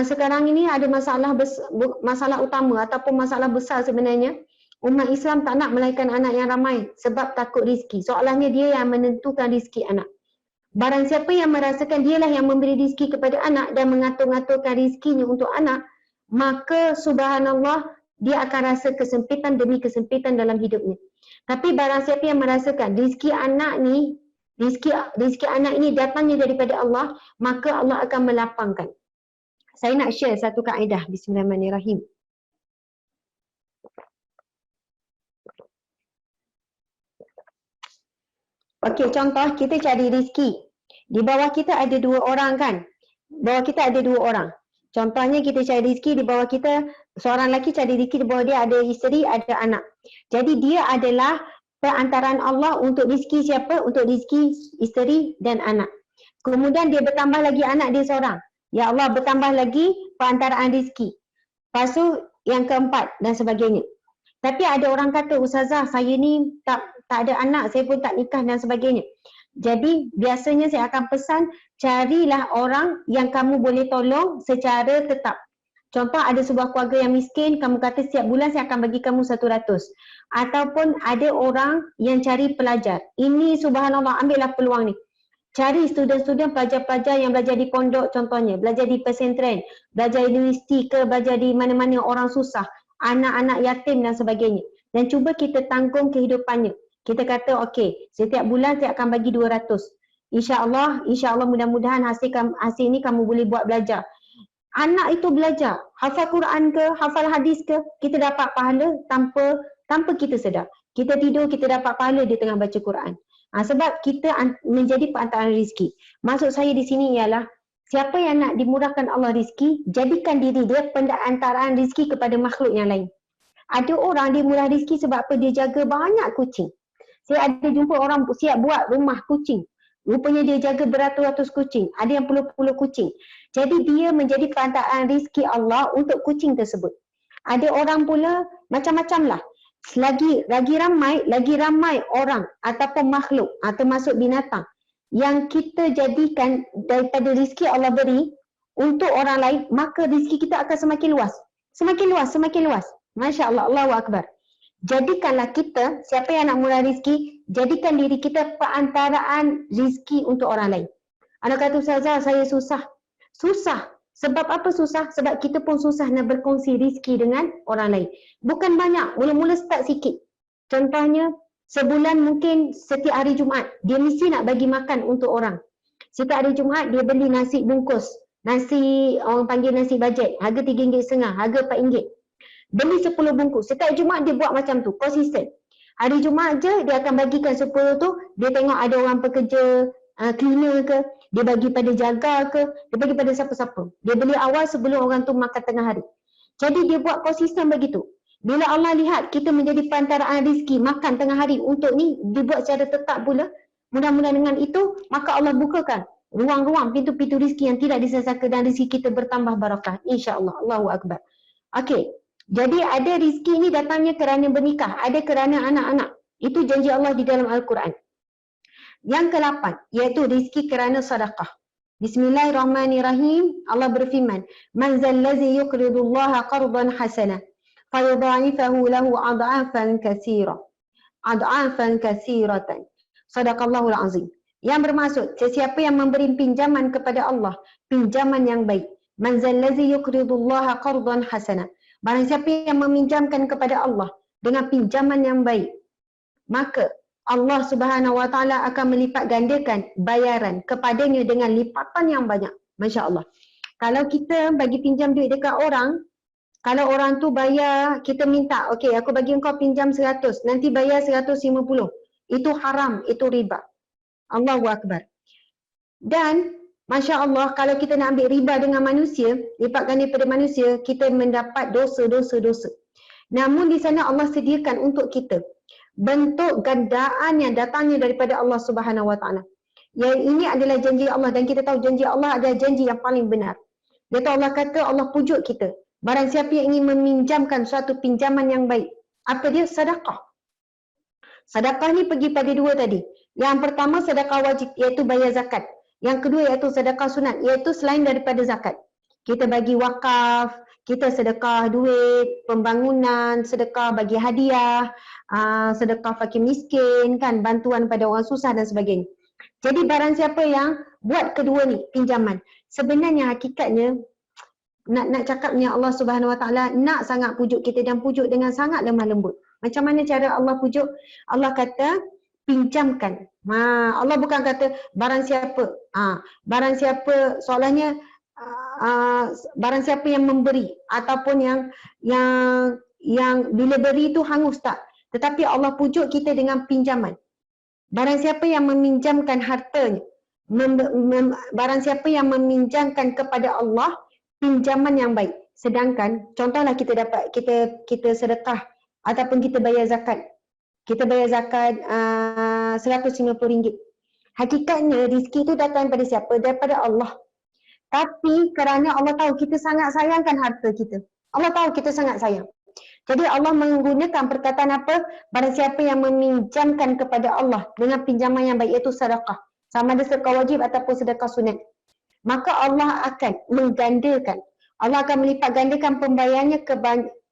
sekarang ini ada masalah utama ataupun masalah besar sebenarnya. Umat Islam tak nak melahirkan anak yang ramai sebab takut rizki. Soalnya dia yang menentukan rizki anak. Barang siapa yang merasakan dialah yang memberi rizki kepada anak dan mengatur-ngaturkan rizkinya untuk anak, maka subhanallah, dia akan rasa kesempitan demi kesempitan dalam hidupnya. Tapi barang siapa yang merasakan rizki anak ini datangnya daripada Allah, maka Allah akan melapangkan. Saya nak share satu kaedah. Bismillahirrahmanirrahim. Okey, contoh kita cari rizki. Di bawah kita ada 2 orang kan? Bawah kita ada 2 orang. Contohnya kita cari rizki di bawah kita, seorang lelaki cari rizki di bawah dia ada isteri, ada anak. Jadi dia adalah perantaraan Allah untuk rizki siapa? Untuk rizki isteri dan anak. Kemudian dia bertambah lagi anak dia seorang. Ya Allah, bertambah lagi perantaraan rizki. Lepas tu yang keempat dan sebagainya. Tapi ada orang kata, Ustazah, saya ni tak ada anak, saya pun tak nikah dan sebagainya. Jadi biasanya saya akan pesan, carilah orang yang kamu boleh tolong secara tetap. Contoh ada sebuah keluarga yang miskin, kamu kata setiap bulan saya akan bagi kamu 100. Ataupun ada orang yang cari pelajar. Ini subhanallah, ambillah peluang ni. Cari student-student pelajar-pelajar yang belajar di pondok contohnya, belajar di pesantren, belajar di universiti ke, belajar di mana-mana orang susah, anak-anak yatim dan sebagainya. Dan cuba kita tanggung kehidupannya. Kita kata okey, setiap bulan saya akan bagi 200. InsyaAllah mudah-mudahan hasil ni kamu boleh buat belajar. Anak itu belajar, hafal Quran ke, hafal hadis ke, kita dapat pahala tanpa kita sedar. Kita tidur, kita dapat pahala di tengah baca Quran. Sebab kita menjadi perantaraan rizki. Maksud saya di sini ialah, siapa yang nak dimurahkan Allah rizki, jadikan diri dia perantaraan rizki kepada makhluk yang lain. Ada orang dia murah rizki sebab apa? Dia jaga banyak kucing. Saya ada jumpa orang siap buat rumah kucing. Rupanya dia jaga beratus-ratus kucing. Ada yang puluh-puluh kucing. Jadi dia menjadi perantaraan rizki Allah untuk kucing tersebut. Ada orang pula macam-macam lah. Lagi ramai orang ataupun makhluk, termasuk binatang yang kita jadikan daripada rizki Allah beri untuk orang lain, maka rizki kita akan semakin luas. Semakin luas. Masya Allah, Allahu Akbar. Jadikanlah kita, siapa yang nak murah rizki, jadikan diri kita perantaraan rizki untuk orang lain. Anak kata, Ustazah, saya susah. Susah. Sebab apa susah? Sebab kita pun susah nak berkongsi rizki dengan orang lain. Bukan banyak, mula-mula start sikit. Contohnya, sebulan mungkin setiap hari Jumaat, dia mesti nak bagi makan untuk orang. Setiap hari Jumaat, dia beli nasi bungkus. Nasi, orang panggil nasi bajet. Harga RM3.50, harga RM4. Beli 10 bungkus. Setiap Jumaat dia buat macam tu, konsisten. Hari Jumaat je dia akan bagikan 10 tu, dia tengok ada orang pekerja cleaner ke, dia bagi pada jaga ke, dia bagi pada siapa-siapa. Dia beli awal sebelum orang tu makan tengah hari. Jadi dia buat konsisten begitu. Bila Allah lihat kita menjadi perantaraan rizki makan tengah hari untuk ni, dibuat secara tetap pula, mudah-mudahan dengan itu, maka Allah bukakan ruang-ruang pintu-pintu rizki yang tidak disangka dan rizki kita bertambah barakah. InsyaAllah. Allahu Akbar. Okey. Jadi ada rizki ini datangnya kerana bernikah, ada kerana anak-anak. Itu janji Allah di dalam Al-Quran. Yang ke-8, iaitu rizki kerana sedekah. Bismillahirrahmanirrahim. Allah berfirman, "Man zallazi yuqridullaha qardan hasana, fayudha'ifahu lahu ad'afan katsira." Ad'afan katsiratan. Sadaqallahul azim. Yang bermaksud, sesiapa yang memberi pinjaman kepada Allah, pinjaman yang baik. Man zallazi yuqridullaha qardan hasana. Barang siapa yang meminjamkan kepada Allah dengan pinjaman yang baik, maka Allah Subhanahu Wa Taala akan melipat gandakan bayaran kepadanya dengan lipatan yang banyak. Masya Allah. Kalau kita bagi pinjam duit dekat orang, Kalau orang tu bayar, kita minta, okey aku bagi engkau pinjam 100, nanti bayar 150. Itu haram, itu riba. Allahu Akbar. Dan Masya Allah, kalau kita nak ambil riba dengan manusia, lipat ganda daripada manusia, kita mendapat dosa. Namun di sana Allah sediakan untuk kita bentuk gandaan yang datangnya daripada Allah Subhanahu Wa Taala. Yang ini adalah janji Allah dan kita tahu janji Allah adalah janji yang paling benar. Dia tahu Allah kata, Allah pujuk kita. Barang siapa yang ingin meminjamkan suatu pinjaman yang baik, apa dia? Sedekah. Sedekah ni pergi pada dua tadi. Yang pertama sedekah wajib, iaitu bayar zakat. Yang kedua iaitu sedekah sunat, iaitu selain daripada zakat. Kita bagi wakaf, kita sedekah duit, pembangunan, sedekah bagi hadiah, sedekah fakir miskin, kan, bantuan pada orang susah dan sebagainya. Jadi barang siapa yang buat kedua ni, pinjaman, sebenarnya hakikatnya nak cakapnya Allah Subhanahu Wa Taala nak sangat pujuk kita dan pujuk dengan sangat lemah lembut. Macam mana cara Allah pujuk? Allah kata pinjamkan. Allah bukan kata barang siapa. Barang siapa, soalannya barang siapa yang memberi ataupun yang bila beri itu hangus, tak. Tetapi Allah pujuk kita dengan pinjaman. Barang siapa yang meminjamkan hartanya, barang siapa yang meminjamkan kepada Allah pinjaman yang baik. Sedangkan contohlah kita dapat kita sedekah ataupun kita bayar zakat. Kita bayar zakat RM150. Hakikatnya rezeki itu datang daripada siapa? Daripada Allah. Tapi kerana Allah tahu kita sangat sayangkan harta kita. Allah tahu kita sangat sayang. Jadi Allah menggunakan perkataan apa? Barang siapa yang meminjamkan kepada Allah dengan pinjaman yang baik, iaitu sedekah. Sama ada sedekah wajib ataupun sedekah sunat. Maka Allah akan menggandakan. Allah akan melipat gandakan pembayarannya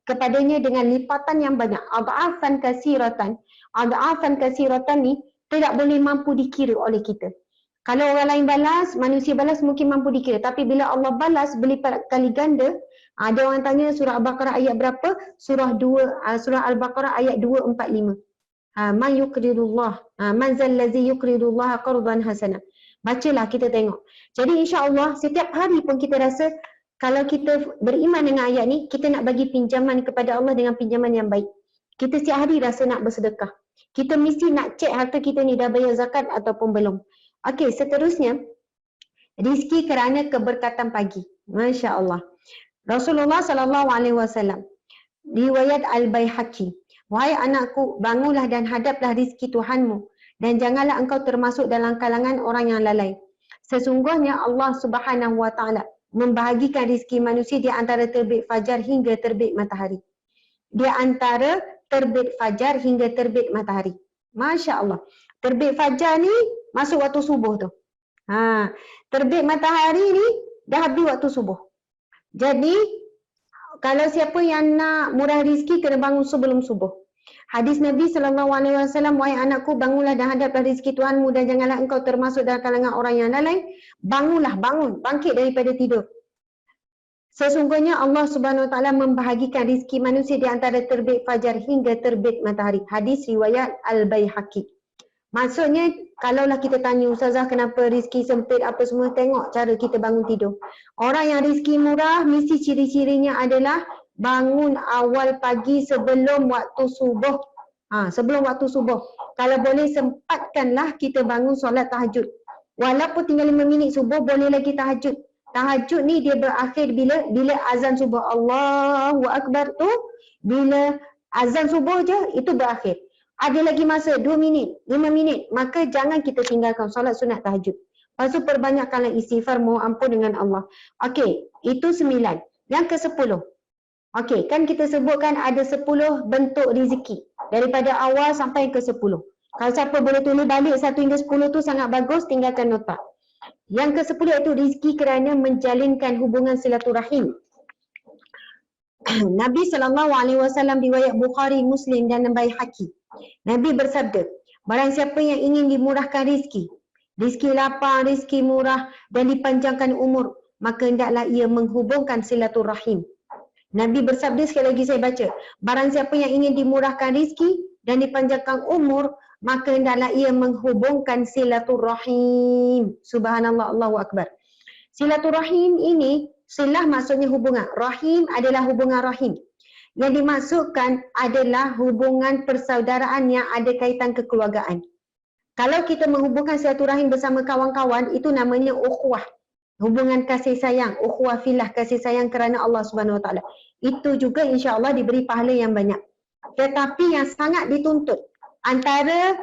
kepadanya dengan lipatan yang banyak. Adha'afan kasiratan. Adha'afan kasiratan ni tidak boleh mampu dikira oleh kita. Kalau orang lain balas, manusia balas mungkin mampu dikira. Tapi bila Allah balas berlipat kali ganda, ada orang tanya surah Al-Baqarah ayat berapa? Surah Al-Baqarah ayat 245. Man yuqridullah, man zallazi yuqridullah qardan hasana. Bacalah, kita tengok. Jadi insya-Allah setiap hari pun kita rasa kalau kita beriman dengan ayat ni, kita nak bagi pinjaman kepada Allah dengan pinjaman yang baik. Kita setiap hari rasa nak bersedekah. Kita mesti nak cek harta kita ni dah bayar zakat ataupun belum. Okey, seterusnya rizki kerana keberkatan pagi. Masya Allah. Rasulullah SAW, riwayat Al-Baihaqi, wahai anakku, bangunlah dan hadaplah rizki Tuhanmu dan janganlah engkau termasuk dalam kalangan orang yang lalai. Sesungguhnya Allah Subhanahu Wa Taala membahagikan rizki manusia di antara terbit fajar hingga terbit matahari. Di antara terbit fajar hingga terbit matahari. Masya Allah. Terbit fajar ni masuk waktu subuh tu. Terbit matahari ni dah habis waktu subuh. Jadi kalau siapa yang nak murah rizki kena bangun sebelum subuh. Hadis Nabi SAW, wahai anakku, bangunlah dan hadaplah rizki Tuhanmu dan janganlah engkau termasuk dalam kalangan orang yang lalai. Bangunlah, bangkit daripada tidur. Sesungguhnya Allah Subhanahu Wa Taala membahagikan rizki manusia di antara terbit fajar hingga terbit matahari. Hadis riwayat Al-Baihaqi. Maksudnya, kalaulah kita tanya, Ustazah kenapa rizki sempit apa semua, tengok cara kita bangun tidur. Orang yang rizki murah, mesti ciri-cirinya adalah bangun awal pagi sebelum waktu subuh. Sebelum waktu subuh. Kalau boleh sempatkanlah kita bangun solat tahajud. Walaupun tinggal 5 minit subuh, boleh lagi tahajud. Tahajud ni dia berakhir bila azan subuh. Allahu Akbar tu, bila azan subuh je, itu berakhir. Ada lagi masa 2 minit, 5 minit, maka jangan kita tinggalkan solat sunat tahajud. Lepas tu perbanyakkanlah istighfar, mohon ampun dengan Allah. Okey, itu 9. Yang ke-10. Okey, kan kita sebutkan ada 10 bentuk rezeki. Daripada awal sampai ke 10. Kalau siapa boleh tulis balik 1 hingga 10 tu sangat bagus, tinggalkan nota. Yang ke-10 iaitu rezeki kerana menjalinkan hubungan silaturahim. Nabi SAW riwayat Bukhari, Muslim dan Baihaqi. Nabi bersabda, barang siapa yang ingin dimurahkan rezeki, rezeki lapang, rezeki murah dan dipanjangkan umur, maka hendaklah ia menghubungkan silaturahim. Nabi bersabda, sekali lagi saya baca, barang siapa yang ingin dimurahkan rezeki dan dipanjangkan umur, maka hendaklah ia menghubungkan silaturahim. Subhanallah, Allahu Akbar. Silaturahim ini Silah maksudnya hubungan. Rahim adalah hubungan rahim. Yang dimaksudkan adalah hubungan persaudaraan yang ada kaitan kekeluargaan. Kalau kita menghubungkan silaturahim bersama kawan-kawan, itu namanya ukhuwah. Hubungan kasih sayang, ukhuwah filah, kasih sayang kerana Allah Subhanahu Wa Taala. Itu juga insya-Allah diberi pahala yang banyak. Tetapi yang sangat dituntut antara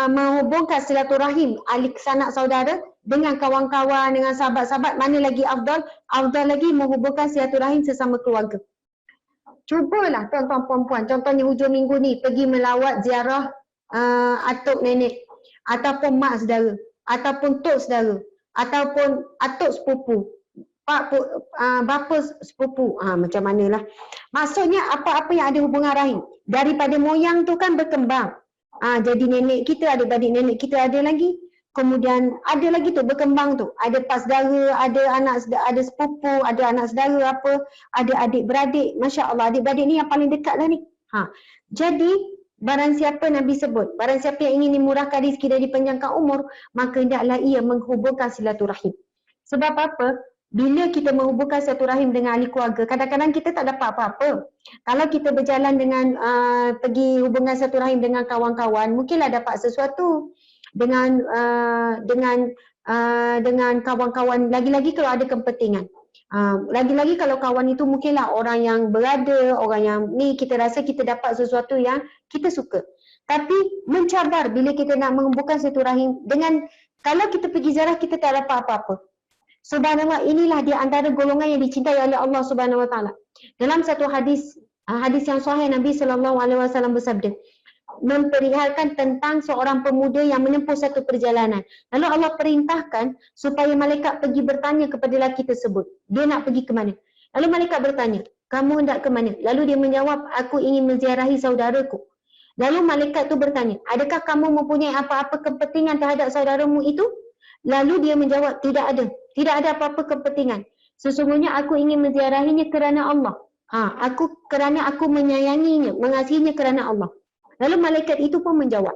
menghubungkan silaturahim ahli sanak saudara dengan kawan-kawan, dengan sahabat-sahabat, mana lagi afdal? Afdal lagi menghubungkan silaturahim sesama keluarga. Cubalah tuan-tuan puan-puan, contohnya hujung minggu ni pergi melawat ziarah atuk nenek ataupun mak saudara ataupun tok saudara ataupun atuk sepupu, bapa sepupu, macam manalah. Maksudnya apa-apa yang ada hubungan rahim. Daripada moyang tu kan berkembang. Jadi nenek kita, adik-adik nenek kita ada lagi. Kemudian ada lagi tu berkembang tu. Ada pak saudara, ada anak ada sepupu, ada anak saudara apa, ada adik-beradik. Masya Allah, adik-beradik ni yang paling dekat lah ni. Jadi barang siapa Nabi sebut, barang siapa yang ingin dimurahkan rezeki dan dipanjangkan umur, maka hendaklah ia menghubungkan silaturahim. Sebab apa? Bila kita menghubungkan silaturahim dengan ahli keluarga, kadang-kadang kita tak dapat apa-apa. Kalau kita berjalan dengan pergi hubungan silaturahim dengan kawan-kawan, mungkinlah dapat sesuatu dengan kawan-kawan, lagi-lagi kalau ada kepentingan. Lagi-lagi kalau kawan itu mungkinlah orang yang berada, orang yang ni kita rasa kita dapat sesuatu yang kita suka. Tapi mencabar bila kita nak menghubungkan silaturahim dengan, kalau kita pergi ziarah kita tak dapat apa-apa. Subhanallah, inilah di antara golongan yang dicintai oleh Allah Subhanahu Wa Taala. Dalam satu hadis yang sahih, Nabi sallallahu alaihi wasallam bersabda, memperihalkan tentang seorang pemuda yang menempuh satu perjalanan. Lalu Allah perintahkan supaya malaikat pergi bertanya kepada lelaki tersebut, dia nak pergi ke mana? Lalu malaikat bertanya, kamu hendak ke mana? Lalu dia menjawab, aku ingin menziarahi saudaraku. Lalu malaikat tu bertanya, adakah kamu mempunyai apa-apa kepentingan terhadap saudaramu itu? Lalu dia menjawab, tidak ada apa-apa kepentingan. Sesungguhnya aku ingin menziarahinya kerana Allah. Kerana aku menyayanginya, mengasihinya kerana Allah. Lalu malaikat itu pun menjawab,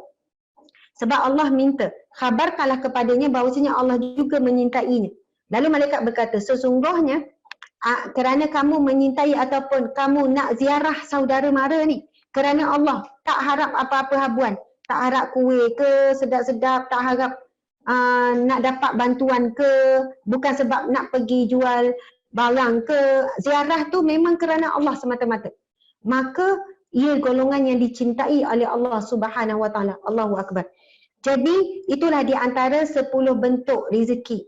sebab Allah minta, khabarkanlah kepadanya bahawasanya Allah juga menyintainya. Lalu malaikat berkata, sesungguhnya kerana kamu menyintai ataupun kamu nak ziarah saudara mara ni, kerana Allah, tak harap apa-apa habuan, tak harap kuih ke, sedap-sedap, tak harap nak dapat bantuan ke, bukan sebab nak pergi jual barang ke. Ziarah tu memang kerana Allah semata-mata. Maka ia golongan yang dicintai oleh Allah Subhanahu Wa Taala. Allahu Akbar. Jadi itulah di antara 10 bentuk rezeki.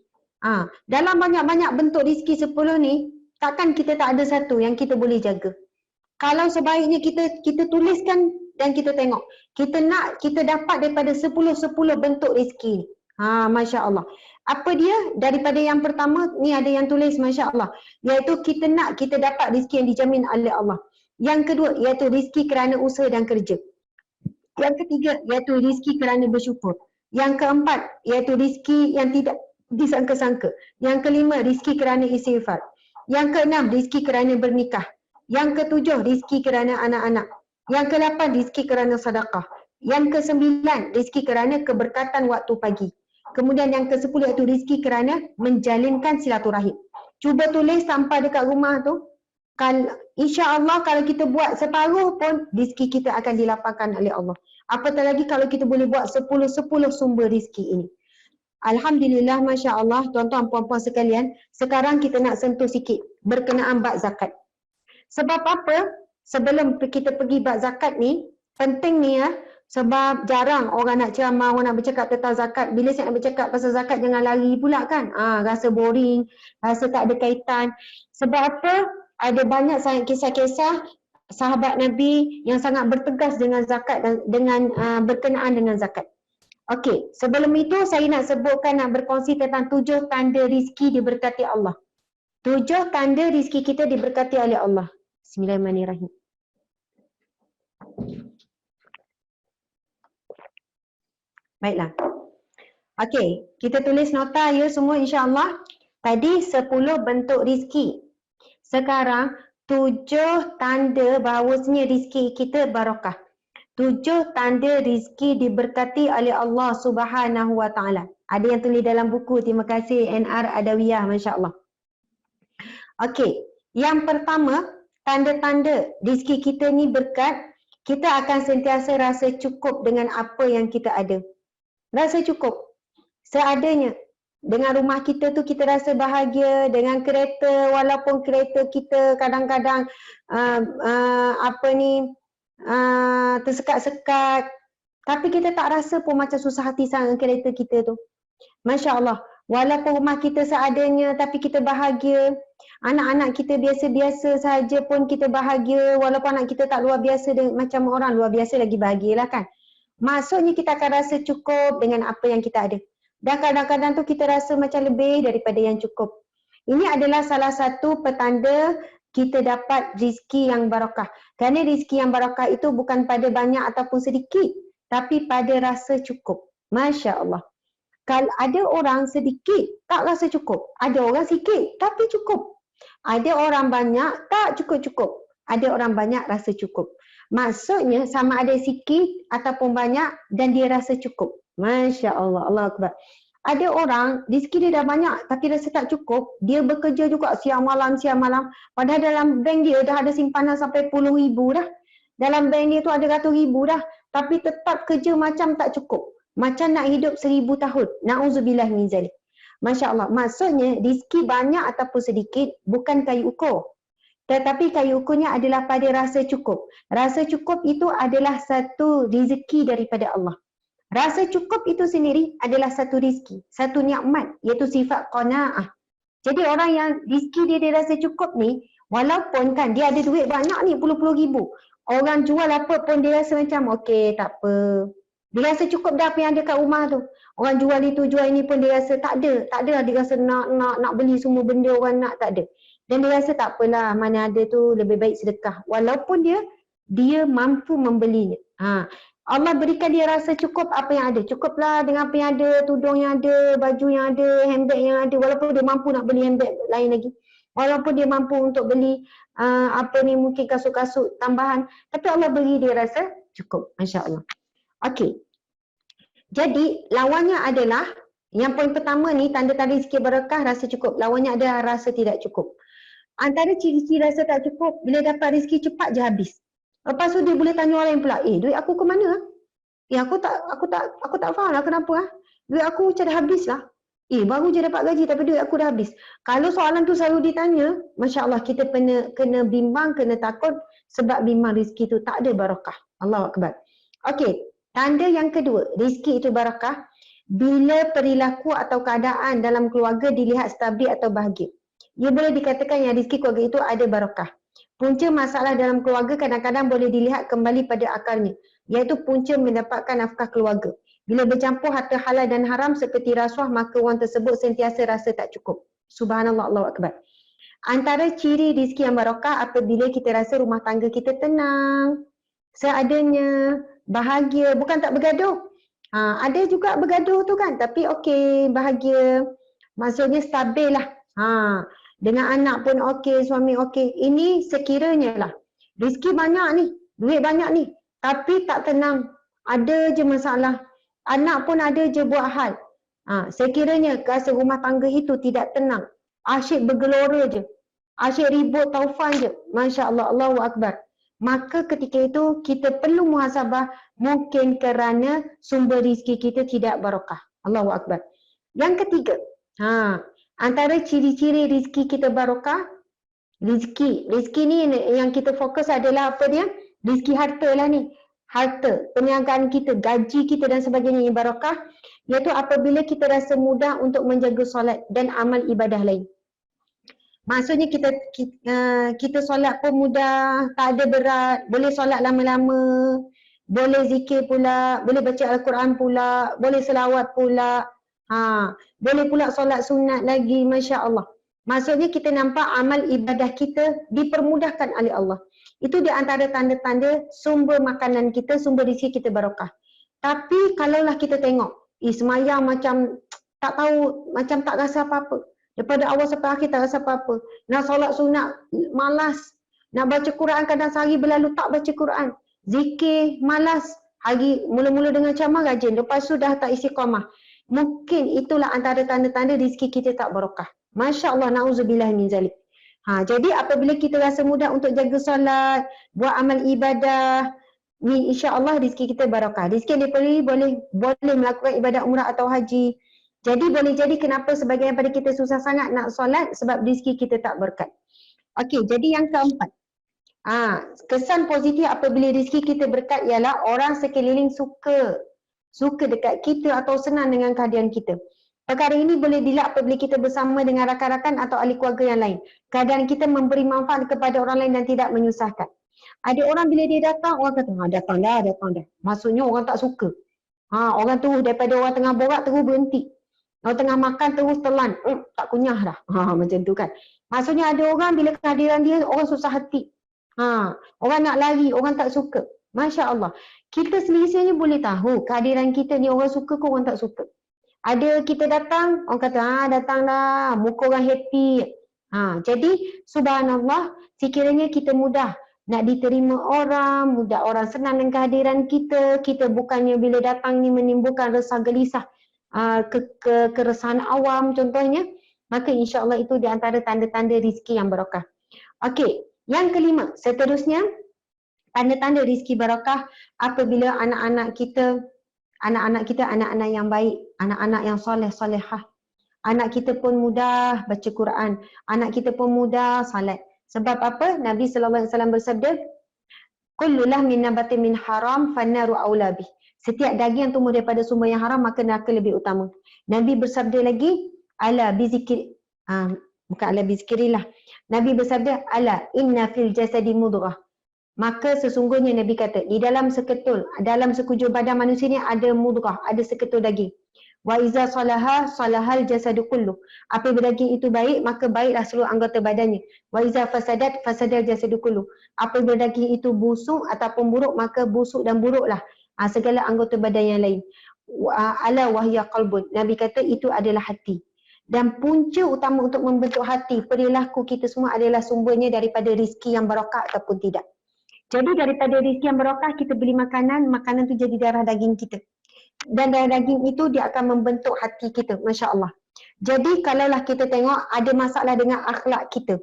Dalam banyak-banyak bentuk rezeki 10 ni, takkan kita tak ada satu yang kita boleh jaga. Kalau sebaiknya kita tuliskan dan kita tengok, kita dapat daripada 10 bentuk rezeki ni. Masya Allah. Apa dia? Daripada yang pertama, ni ada yang tulis Masya Allah, iaitu kita dapat rezeki yang dijamin oleh Allah. Yang kedua, iaitu rezeki kerana usaha dan kerja. Yang ketiga, iaitu rezeki kerana bersyukur. Yang keempat, iaitu rezeki yang tidak disangka-sangka. Yang kelima, rezeki kerana istighfar. Yang keenam, rezeki kerana bernikah. Yang ketujuh, rezeki kerana anak-anak. Yang ke-8, rezeki kerana sedekah. Yang ke-9, rezeki kerana keberkatan waktu pagi. Kemudian yang ke-10 iaitu rezeki kerana menjalinkan silaturahim. Cuba tulis sampai dekat rumah tu. InsyaAllah kalau kita buat separuh pun, rezeki kita akan dilapangkan oleh Allah. Apatah lagi kalau kita boleh buat 10 sumber rezeki ini. Alhamdulillah, Masya Allah, tuan-tuan puan-puan sekalian, sekarang kita nak sentuh sikit berkenaan bab zakat. Sebab apa? Sebelum kita pergi bab zakat ni, penting ni sebab jarang orang nak ceramah, orang nak bercakap tentang zakat. Bila saya nak bercakap pasal zakat, jangan lari pula kan. Rasa boring, rasa tak ada kaitan. Sebab apa? Ada banyak sangat kisah-kisah sahabat Nabi yang sangat bertegas dengan zakat dan dengan berkenaan dengan zakat. Okey, sebelum itu saya nak sebutkan, nak berkongsi tentang 7 tanda rizki diberkati Allah. 7 tanda rizki kita diberkati oleh Allah. Bismillahirrahmanirrahim. Baiklah. Okey, kita tulis nota ya semua insya-Allah. Tadi 10 bentuk rizki. Sekarang 7 tanda bahawasanya rizki kita barakah. 7 tanda rizki diberkati oleh Allah Subhanahu Wa Taala. Ada yang tulis dalam buku, terima kasih NR Adawiyah, masya-Allah. Okey, yang pertama, tanda-tanda rezeki kita ni berkat, kita akan sentiasa rasa cukup dengan apa yang kita ada. Rasa cukup, seadanya. Dengan rumah kita tu kita rasa bahagia, dengan kereta walaupun kereta kita kadang-kadang tersekat-sekat, tapi kita tak rasa pun macam susah hati sangat kereta kita tu. Masya Allah, walaupun rumah kita seadanya tapi kita bahagia. Anak-anak kita biasa-biasa saja pun kita bahagia, walaupun anak kita tak luar biasa macam orang luar biasa lagi bahagialah kan. Maksudnya kita akan rasa cukup dengan apa yang kita ada. Dan kadang-kadang tu kita rasa macam lebih daripada yang cukup. Ini adalah salah satu petanda kita dapat rezeki yang barakah. Kerana rezeki yang barakah itu bukan pada banyak ataupun sedikit, tapi pada rasa cukup. Masya Allah. Kalau ada orang sedikit tak rasa cukup, ada orang sikit tapi cukup. Ada orang banyak tak cukup-cukup, ada orang banyak rasa cukup. Maksudnya sama ada sikit ataupun banyak dan dia rasa cukup. Masya Allah, Allah Akbar. Ada orang rezeki dia dah banyak tapi rasa tak cukup, dia bekerja juga siang malam, padahal dalam bank dia dah ada simpanan sampai puluh ribu dah. Dalam bank dia tu ada ratus ribu dah, tapi tetap kerja macam tak cukup. Macam nak hidup 1000 tahun. Na'udzubillah min zalik. Masya Allah. Maksudnya rezeki banyak ataupun sedikit bukan kayu ukur. Tetapi kayu ukurnya adalah pada rasa cukup. Rasa cukup itu adalah satu rezeki daripada Allah. Rasa cukup itu sendiri adalah satu rezeki, satu nikmat, iaitu sifat qanaah. Jadi orang yang rezeki dia rasa cukup ni, walaupun kan dia ada duit banyak ni, puluh-puluh ribu. Orang jual apa pun dia rasa macam okey tak apa. Dia rasa cukup dah apa yang ada kat rumah tu. Orang jual itu, jual ini pun dia rasa tak ada. Tak ada lah dia rasa nak beli semua benda orang nak, tak ada. Dan dia rasa tak apalah, mana ada tu lebih baik sedekah. Walaupun dia mampu membelinya. Allah berikan dia rasa cukup apa yang ada. Cukuplah dengan apa yang ada, tudung yang ada, baju yang ada, handbag yang ada. Walaupun dia mampu nak beli handbag lain lagi. Walaupun dia mampu untuk beli mungkin kasut-kasut tambahan. Tapi Allah beri dia rasa cukup. Masya Allah. Okey. Jadi lawannya adalah yang poin pertama ni tanda-tanda rezeki barakah rasa cukup. Lawannya adalah rasa tidak cukup. Antara ciri-ciri rasa tak cukup, bila dapat rezeki cepat je habis. Lepas tu dia boleh tanya orang lain pula, duit aku ke mana? Aku tak faham lah kenapa. Duit aku macam dah habis lah. Baru je dapat gaji tapi duit aku dah habis. Kalau soalan tu selalu ditanya, Masya Allah kita kena bimbang, kena takut sebab bimbang rezeki tu tak ada barakah. Allahu Akbar. Okey. Tanda yang kedua, rezeki itu barakah bila perilaku atau keadaan dalam keluarga dilihat stabil atau bahagia. Ia boleh dikatakan yang rezeki keluarga itu ada barakah. Punca masalah dalam keluarga kadang-kadang boleh dilihat kembali pada akarnya, iaitu punca mendapatkan nafkah keluarga. Bila bercampur harta halal dan haram seperti rasuah, maka orang tersebut sentiasa rasa tak cukup. Subhanallah, Allahu Akbar. Antara ciri rezeki yang barakah apabila kita rasa rumah tangga kita tenang, seadanya, bahagia, bukan tak bergaduh. Ada juga bergaduh tu kan, tapi okey, bahagia. Maksudnya stabil lah. Dengan anak pun okey, suami okey. Ini sekiranya lah. Rezeki banyak ni, duit banyak ni, tapi tak tenang. Ada je masalah. Anak pun ada je buat hal. Sekiranya rasa rumah tangga itu tidak tenang, asyik bergelora je, asyik ribut taufan je, Masya Allah, Allahu Akbar. Maka ketika itu kita perlu muhasabah mungkin kerana sumber rezeki kita tidak barakah. Allahu Akbar. Yang ketiga, antara ciri-ciri rezeki kita barakah, rezeki ni yang kita fokus adalah apa dia? Rezeki harta lah ni. Harta, perniagaan kita, gaji kita dan sebagainya yang barakah, iaitu apabila kita rasa mudah untuk menjaga solat dan amal ibadah lain. Maksudnya kita solat pun mudah, tak ada berat, boleh solat lama-lama, boleh zikir pula, boleh baca Al-Quran pula, boleh selawat pula, boleh pula solat sunat lagi, Masya Allah. Maksudnya kita nampak amal ibadah kita dipermudahkan oleh Allah. Itu di antara tanda-tanda sumber makanan kita, sumber rezeki kita barakah. Tapi kalaulah kita tengok, semayang macam tak tahu, macam tak rasa apa-apa. Daripada awal sampai akhir tak rasa apa-apa. Nak solat sunat, malas. Nak baca Quran kadang sehari berlalu tak baca Quran. Zikir, malas. Hari mula-mula dengan ceramah rajin. Lepas tu dah tak istiqamah. Mungkin itulah antara tanda-tanda rezeki kita tak barakah. Masya Allah, na'udzubillah min zalik. Jadi apabila kita rasa mudah untuk jaga solat, buat amal ibadah, ni insya-Allah rezeki kita barakah. Rezeki yang diberi boleh melakukan ibadat umrah atau haji. Jadi boleh jadi kenapa sebahagian daripada kita susah sangat nak solat sebab rezeki kita tak berkat. Okey, jadi yang keempat. Kesan positif apabila rezeki kita berkat ialah orang sekeliling suka dekat kita atau senang dengan kehadiran kita. Perkara ini boleh dilihat apabila kita bersama dengan rakan-rakan atau ahli keluarga yang lain. Keadaan kita memberi manfaat kepada orang lain dan tidak menyusahkan. Ada orang bila dia datang, orang kata, datang dah. Maksudnya orang tak suka. Orang terus daripada orang tengah borak terus berhenti. Orang tengah makan terus telan. Tak kunyah dah. Macam tu kan. Maksudnya ada orang bila kehadiran dia, orang susah hati. Orang nak lari, orang tak suka. Masya Allah. Kita sendiri sebenarnya boleh tahu kehadiran kita ni orang suka ke orang tak suka. Ada kita datang, orang kata, datanglah, muka orang happy. Jadi, subhanallah, sekiranya kita mudah nak diterima orang, mudah orang senang dengan kehadiran kita bukannya bila datang ni menimbulkan resah gelisah, keresahan awam contohnya, maka insya-Allah itu di antara tanda-tanda rezeki yang barakah. Okey, yang kelima, seterusnya, tanda-tanda rezeki barakah apabila anak-anak kita anak-anak yang baik, anak-anak yang soleh-solehah. Anak kita pun mudah baca Quran, anak kita pun mudah salat. Sebab apa? Nabi sallallahu alaihi wasallam bersabda, "Kullu lahmin nabatin min haram fannaru aula bih." Setiap daging yang tumbuh daripada sumber yang haram maka neraka lebih utama. Nabi bersabda lagi, "Ala bizikir bukan ala bizikrillah." Nabi bersabda, "Ala inna fil jasadi mudghah." Maka sesungguhnya Nabi kata, di dalam sekujur badan manusia ni ada mudghah, ada seketul daging. Wa iza salaha salahal jasadu kullu. Apabila daging itu baik, maka baiklah seluruh anggota badannya. Wa iza fasadat fasadal jasadu kullu. Apabila daging itu busuk ataupun buruk, maka busuk dan buruklah segala anggota badan yang lain. Ala wahya qalbun. Nabi kata itu adalah hati. Dan punca utama untuk membentuk hati, perilaku kita semua adalah sumbernya daripada rezeki yang barakah ataupun tidak. Jadi daripada rezeki yang barakah kita beli makanan tu jadi darah daging kita. Dan darah daging itu dia akan membentuk hati kita, Masya Allah. Jadi kalaulah kita tengok ada masalah dengan akhlak kita.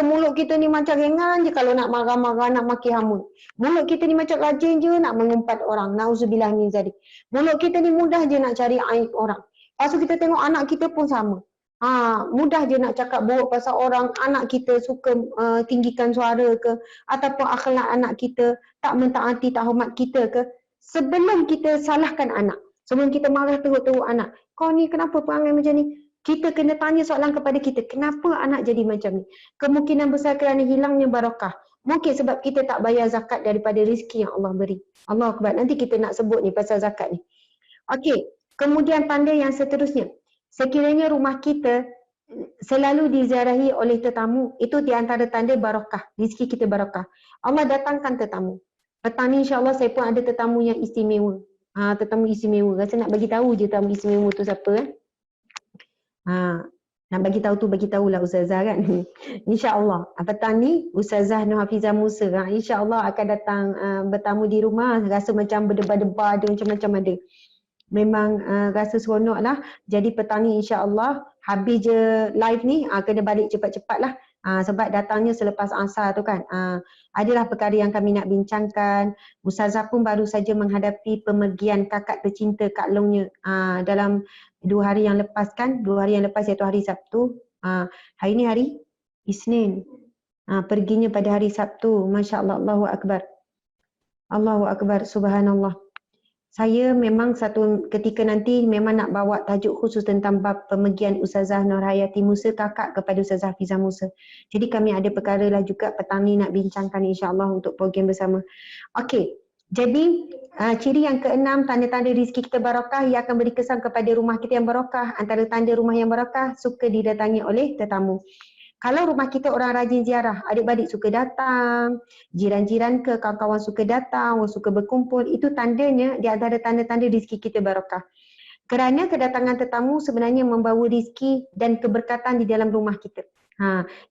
Mulut kita ni macam ringan je kalau nak marah-marah, nak maki hamun. Mulut kita ni macam rajin je nak mengumpat orang. Na'udzubillah min zalik. Mulut kita ni mudah je nak cari aib orang. Lepas tu kita tengok anak kita pun sama. Mudah je nak cakap buruk pasal orang, anak kita suka tinggikan suara ke, ataupun akhlak anak kita tak mentaati, tak hormat kita ke. Sebelum kita salahkan anak, sebelum kita marah teruk-teruk anak, kau ni kenapa perangai macam ni? Kita kena tanya soalan kepada kita, kenapa anak jadi macam ni? Kemungkinan besar kerana hilangnya barakah. Mungkin sebab kita tak bayar zakat daripada rezeki yang Allah beri. Allah Akbar, nanti kita nak sebut ni pasal zakat ni. Okey, kemudian tanda yang seterusnya. Sekiranya rumah kita selalu diziarahi oleh tetamu, itu di antara tanda barakah, rezeki kita barakah. Allah datangkan tetamu. Petang ni insya-Allah saya pun ada tetamu yang istimewa. Tetamu istimewa. Rasa nak bagi tahu je tetamu istimewa tu siapa nak bagi tahu tu bagi tahulah Ustazah kan. Insya-Allah. Petang ni Ustazah Nur Hafizah Musa insya-Allah akan datang bertamu di rumah, rasa macam berdebar-debar, ada macam-macam ada. Memang rasa seronok lah. Jadi petang ni insya-Allah habis je live ni kena balik cepat-cepat lah. Sebab datangnya selepas asar tu kan. Adalah perkara yang kami nak bincangkan. Ustazah pun baru saja menghadapi pemergian kakak tercinta Kak Longnya dalam 2 hari yang lepas kan. 2 hari yang lepas iaitu hari Sabtu. Hari ni hari Isnin. Perginya pada hari Sabtu. Masya Allah. Allahu Akbar. Allahu Akbar. Subhanallah. Saya memang satu ketika nanti memang nak bawa tajuk khusus tentang bab pemergian Ustazah Nur Hayati Musa, kakak kepada Ustazah Hafizah Musa. Jadi kami ada perkara lah juga petang ni nak bincangkan insya-Allah untuk program bersama. Okey, jadi ciri yang keenam, tanda-tanda rezeki kita barakah yang akan beri kesan kepada rumah kita yang barakah. Antara tanda rumah yang barakah, suka didatangi oleh tetamu. Kalau rumah kita orang rajin ziarah, adik-adik suka datang, jiran-jiran ke, kawan-kawan suka datang, orang suka berkumpul, itu tandanya di antara tanda-tanda rezeki kita barakah. Kerana kedatangan tetamu sebenarnya membawa rezeki dan keberkatan di dalam rumah kita.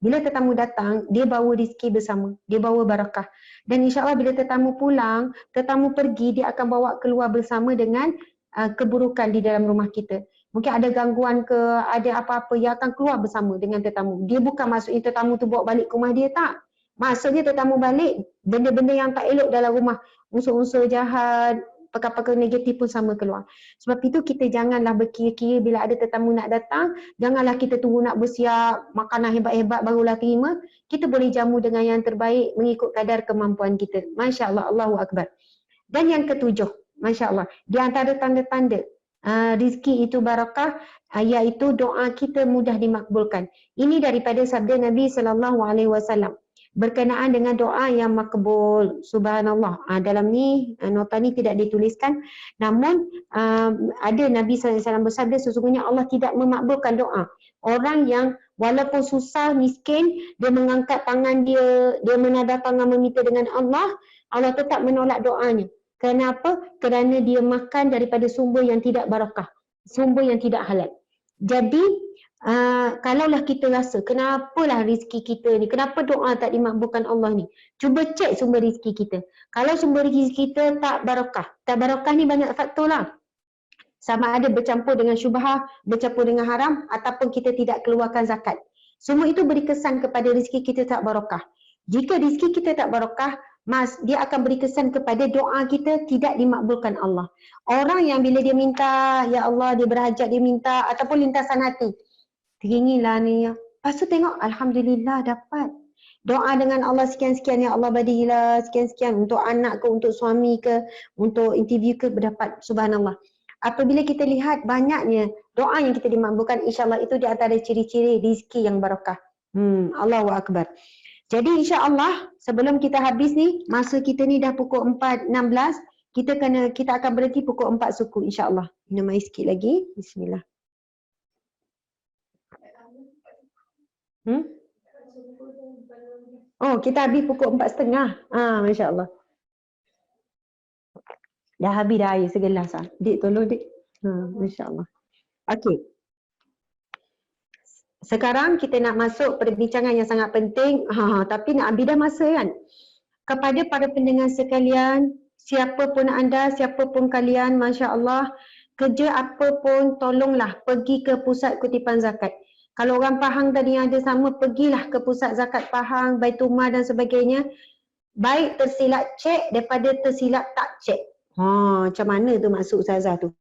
Bila tetamu datang, dia bawa rezeki bersama, dia bawa barakah. Dan insya-Allah bila tetamu pulang, tetamu pergi, dia akan bawa keluar bersama dengan keburukan di dalam rumah kita. mungkin ada gangguan ke, ada apa-apa yang akan keluar bersama dengan tetamu. Dia bukan maksudnya tetamu tu bawa balik ke rumah dia, tak. Maksudnya tetamu balik, benda-benda yang tak elok dalam rumah, unsur-unsur jahat, perkara-perkara negatif pun sama keluar. Sebab itu kita janganlah berkira-kira bila ada tetamu nak datang, janganlah kita tunggu nak bersiap makanan hebat-hebat barulah terima. Kita boleh jamu dengan yang terbaik mengikut kadar kemampuan kita. Masya Allah, Allahu Akbar. Dan yang ketujuh, Masya Allah, di antara tanda-tanda rizki itu barakah, iaitu doa kita mudah dimakbulkan. Ini daripada sabda Nabi SAW berkenaan dengan doa yang makbul. Subhanallah. Dalam ni, nota ni tidak dituliskan. Namun, ada Nabi SAW bersabda, sesungguhnya Allah tidak memakbulkan doa. Orang yang walaupun susah, miskin, dia mengangkat tangan dia, dia menadah tangan meminta dengan Allah, Allah tetap menolak doanya. Kenapa? Kerana dia makan daripada sumber yang tidak barakah, sumber yang tidak halal. Jadi, kalaulah kita rasa, kenapalah rezeki kita ni, kenapa doa tak dimakbulkan Allah ni? Cuba cek sumber rezeki kita. Kalau sumber rezeki kita tak barakah ni banyak faktor lah. Sama ada bercampur dengan syubhah, bercampur dengan haram, ataupun kita tidak keluarkan zakat. Semua itu beri kesan kepada rezeki kita tak barakah. Jika rezeki kita tak barakah, dia akan beri kesan kepada doa kita tidak dimakbulkan Allah. Orang yang bila dia minta, ya Allah, dia berhajat, dia minta, ataupun lintasan hati, teringinlah ni. Lepas tu tengok, Alhamdulillah dapat. Doa dengan Allah sekian-sekian, ya Allah badilah sekian-sekian untuk anak ke, untuk suami ke, untuk interview ke, berdapat. Subhanallah. Apabila kita lihat banyaknya doa yang kita dimakbulkan, insyaAllah itu di antara ciri-ciri rizki yang barakah. Allahu Akbar. Jadi insyaAllah sebelum kita habis ni, masa kita ni dah pukul 4.16, kita akan berhenti pukul 4 suku insyaAllah. Minum air sikit lagi. Bismillah. Oh, kita habis pukul 4.30. Masya Allah. Dah habis dah air segelas lah. Dik tolong dik. Masya Allah. Okey. Sekarang kita nak masuk perbincangan yang sangat penting. Tapi nak ambil dah masa kan. Kepada para pendengar sekalian, siapapun anda, siapapun kalian, Masya Allah, kerja apa pun tolonglah pergi ke pusat kutipan zakat. Kalau orang Pahang tadi yang ada sama, pergilah ke pusat zakat Pahang, Baitumah dan sebagainya. Baik tersilap cek daripada tersilap tak cek. Macam mana tu maksud Ustazah tu?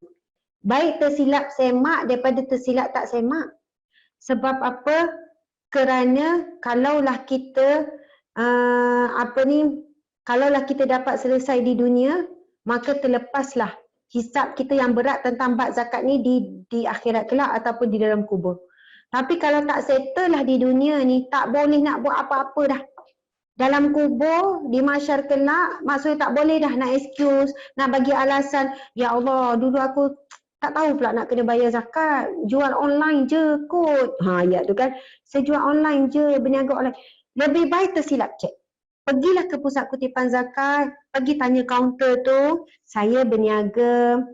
Baik tersilap semak daripada tersilap tak semak. Sebab apa? Kerana kalaulah kita kalaulah kita dapat selesai di dunia, maka terlepaslah hisap kita yang berat tentang bab zakat ni di akhirat kelak ataupun di dalam kubur. Tapi kalau tak settle lah di dunia ni, tak boleh nak buat apa-apa dah. Dalam kubur, di mahsyar kelak, maksudnya tak boleh dah nak excuse, nak bagi alasan, ya Allah, dulu aku tak tahu pula nak kena bayar zakat, jual online je kot. Ya tu kan, sejual online je, berniaga online. Lebih baik tersilap cek. Pergilah ke pusat kutipan zakat, pergi tanya kaunter tu, saya berniaga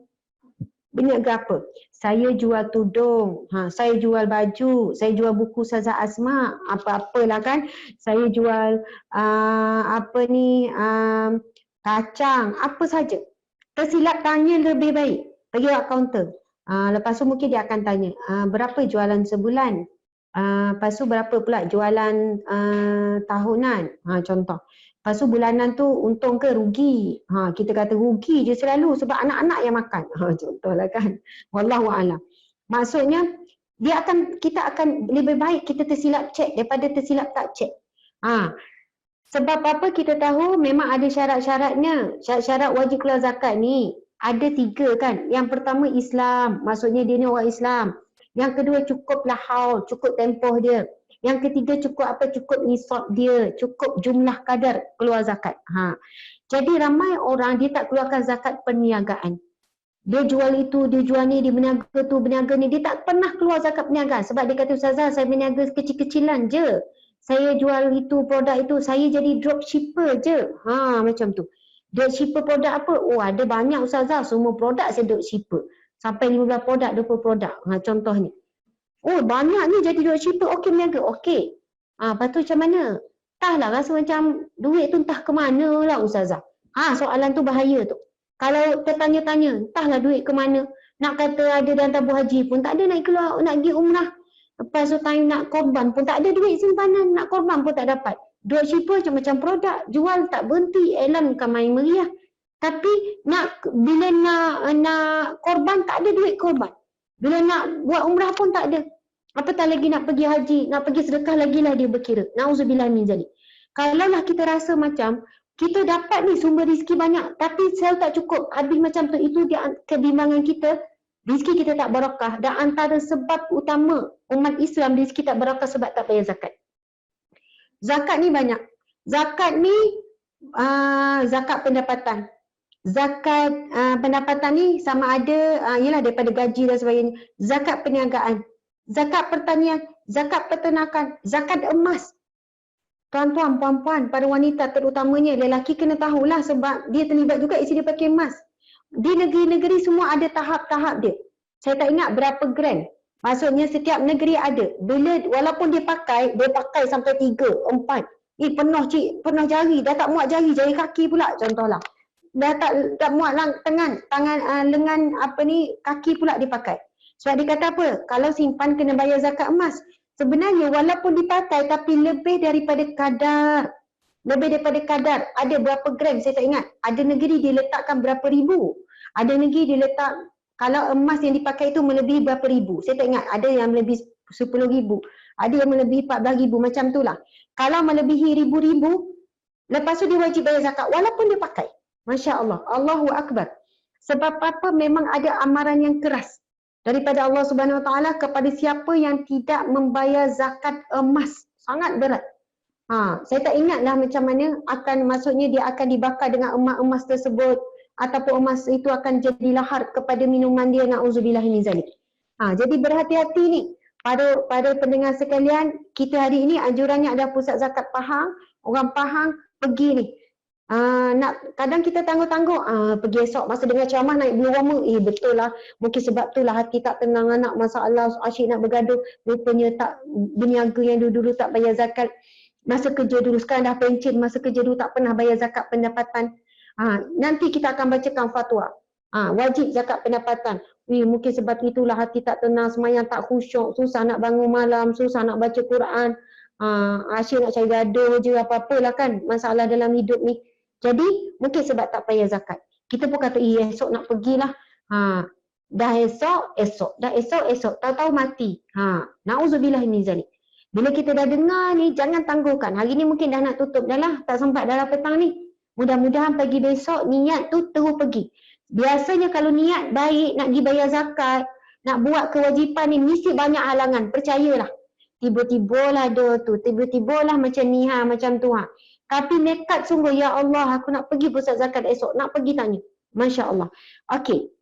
apa? Saya jual tudung, saya jual baju, saya jual buku Ustazah Asma, apa-apalah kan. Saya jual kacang, apa saja. Tersilap tanya lebih baik. Pergi ke kaunter. Lepas tu mungkin dia akan tanya, berapa jualan sebulan? Lepas tu berapa pula jualan tahunan? Contoh. Lepas tu bulanan tu untung ke rugi? Kita kata rugi je selalu sebab anak-anak yang makan. Contohlah kan. Wallahualam. Maksudnya kita akan lebih baik kita tersilap cek daripada tersilap tak cek. Sebab apa kita tahu memang ada syarat-syaratnya. Syarat-syarat wajib keluar zakat ni ada 3 kan. Yang pertama Islam. Maksudnya dia ni orang Islam. Yang kedua cukuplah haul, cukup tempoh dia. Yang ketiga cukup nisab dia, cukup jumlah kadar keluar zakat. Jadi ramai orang dia tak keluarkan zakat perniagaan. Dia jual itu, dia jual ni, dia berniaga tu, berniaga ni, dia tak pernah keluar zakat perniagaan sebab dia kata Ustazah saya berniaga kecil-kecilan je. Saya jual itu, produk itu, saya jadi dropshipper je. Macam tu. Dropshipper produk apa? Oh ada banyak Ustazah, semua produk saya dropshipper. Sampai 15 produk, 20 produk. Contoh ni. Oh banyaknya jadi dropshipper, okey berniaga, okey. Lepas tu macam mana? Entahlah rasa macam duit tu entah ke mana lah Ustazah. Soalan tu bahaya tu. Kalau tertanya-tanya, entahlah duit ke mana. Nak kata ada dalam tabung haji pun tak ada, nak keluar, nak pergi umrah. Lepas tu time nak korban pun tak ada duit simpanan, nak korban pun tak dapat. Duit cheaper macam-macam produk, jual tak berhenti, elankan main meriah. Tapi bila nak korban tak ada duit korban. Bila nak buat umrah pun tak ada. Apatah lagi nak pergi haji, nak pergi sedekah lagilah dia berkira. Nauzubillah min zalik. Kalaulah kita rasa macam kita dapat ni sumber rezeki banyak tapi sel tak cukup, habis macam tu, itu dia kebimbangan kita. Rezeki kita tak barakah, dan antara sebab utama umat Islam rezeki tak barakah sebab tak bayar zakat. Zakat ni banyak. Zakat ni zakat pendapatan. Zakat pendapatan ni sama ada ialah daripada gaji dan sebagainya. Zakat perniagaan, zakat pertanian, zakat peternakan, zakat emas. Tuan-tuan, puan-puan, para wanita terutamanya, lelaki kena tahulah sebab dia terlibat juga isi dia pakai emas. Di negeri-negeri semua ada tahap-tahap dia. Saya tak ingat berapa gram. Maksudnya setiap negeri ada. Walaupun dia pakai sampai 3, 4. Penuh jari, dah tak muat jari kaki pula contohlah. Dah tak muat lengan kaki pula dipakai. Sebab dia kata apa? Kalau simpan kena bayar zakat emas. Sebenarnya walaupun dipakai tapi lebih daripada kadar. Ada berapa gram saya tak ingat. Ada negeri dia letakkan berapa ribu. Ada negeri dia letak, kalau emas yang dipakai itu melebihi berapa ribu. Saya tak ingat. Ada yang melebihi 10,000. Ada yang melebihi 14,000. Macam itulah. Kalau melebihi ribu-ribu, lepas tu dia wajib bayar zakat walaupun dia pakai. Masya Allah. Allahu Akbar. Sebab apa? Memang ada amaran yang keras daripada Allah Subhanahu Wa Taala kepada siapa yang tidak membayar zakat emas. Sangat berat. Saya tak ingatlah macam mana maksudnya dia akan dibakar dengan emas tersebut ataupun emas itu akan jadi lahar kepada minuman dia, na'udzubillah min zalik. Jadi berhati-hati ni pada pendengar sekalian, kita hari ini anjurannya ada pusat zakat Pahang, orang Pahang pergi ni. Kadang kita tangguh-tangguh, pergi esok masa dengar ceramah naik bulu roma, betul lah, mungkin sebab tu lah hati tak tenang, anak masalah, asyik nak bergaduh, rupanya tak berniaga yang dulu-dulu tak bayar zakat. Masa kerja dulu, sekarang dah pencen, masa kerja dulu tak pernah bayar zakat pendapatan. Nanti kita akan bacakan fatwa. Wajib zakat pendapatan. Mungkin sebab itulah hati tak tenang, semayang tak khusyuk, susah nak bangun malam, susah nak baca Quran. Asyik nak cari gaduh je, apa-apalah kan masalah dalam hidup ni. Jadi mungkin sebab tak bayar zakat. Kita pun kata, esok nak pergilah. Dah esok, tahu-tahu mati. Na'udzubillah min zalik. Bila kita dah dengar ni, jangan tangguhkan. Hari ni mungkin dah nak tutup dah lah, tak sempat dah lah petang ni. Mudah-mudahan pagi besok niat tu terus pergi. Biasanya kalau niat baik nak pergi bayar zakat, nak buat kewajipan ni, mesti banyak halangan. Percayalah. Tiba-tiba lah ada tu, tiba-tiba lah macam ni, macam tu. Tapi nekat sungguh, ya Allah, aku nak pergi pusat zakat esok, nak pergi tanya. Masya Allah. Okey.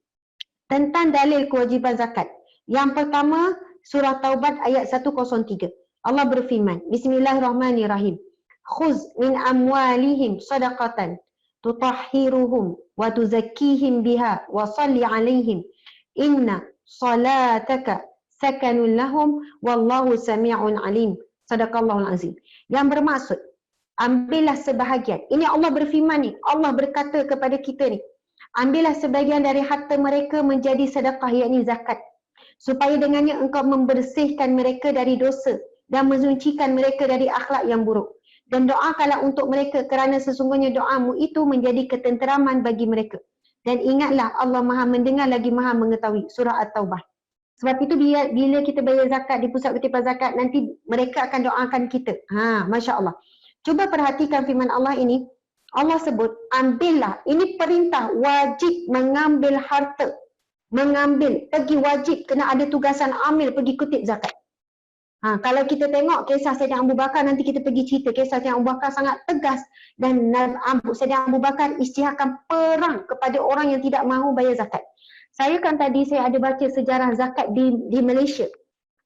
Tentang dalil kewajiban zakat. Yang pertama, surah Taubat ayat 103. Allah berfirman, Bismillahirrahmanirrahim. Khuz min amwalihim sadaqatan tutahhiruhum wa tuzakkihim biha wa salli alaihim. Inna salataka sakanun lahum wallahu sami'un alim. Sadaqallahul azim. Yang bermaksud, ambillah sebahagian. Ini Allah berfirman ni. Allah berkata kepada kita ni. Ambillah sebahagian dari harta mereka menjadi sedekah, yakni zakat. Supaya dengannya engkau membersihkan mereka dari dosa dan mensucikan mereka dari akhlak yang buruk. Dan doakanlah untuk mereka kerana sesungguhnya doamu itu menjadi ketenteraman bagi mereka. Dan ingatlah Allah Maha mendengar lagi Maha mengetahui. Surah At-Taubah. Sebab itu bila kita bayar zakat di pusat kutipan zakat, nanti mereka akan doakan kita. Masya Allah. Cuba perhatikan firman Allah ini. Allah sebut, ambillah. Ini perintah wajib mengambil harta. Mengambil. Pergi wajib, kena ada tugasan ambil pergi kutip zakat. Kalau kita tengok kisah Sayyidina Abu Bakar, nanti kita pergi cerita kisah Sayyidina Abu Bakar sangat tegas. Dan Sayyidina Abu Bakar isytiharkan perang kepada orang yang tidak mahu bayar zakat. Saya ada baca sejarah zakat di Malaysia.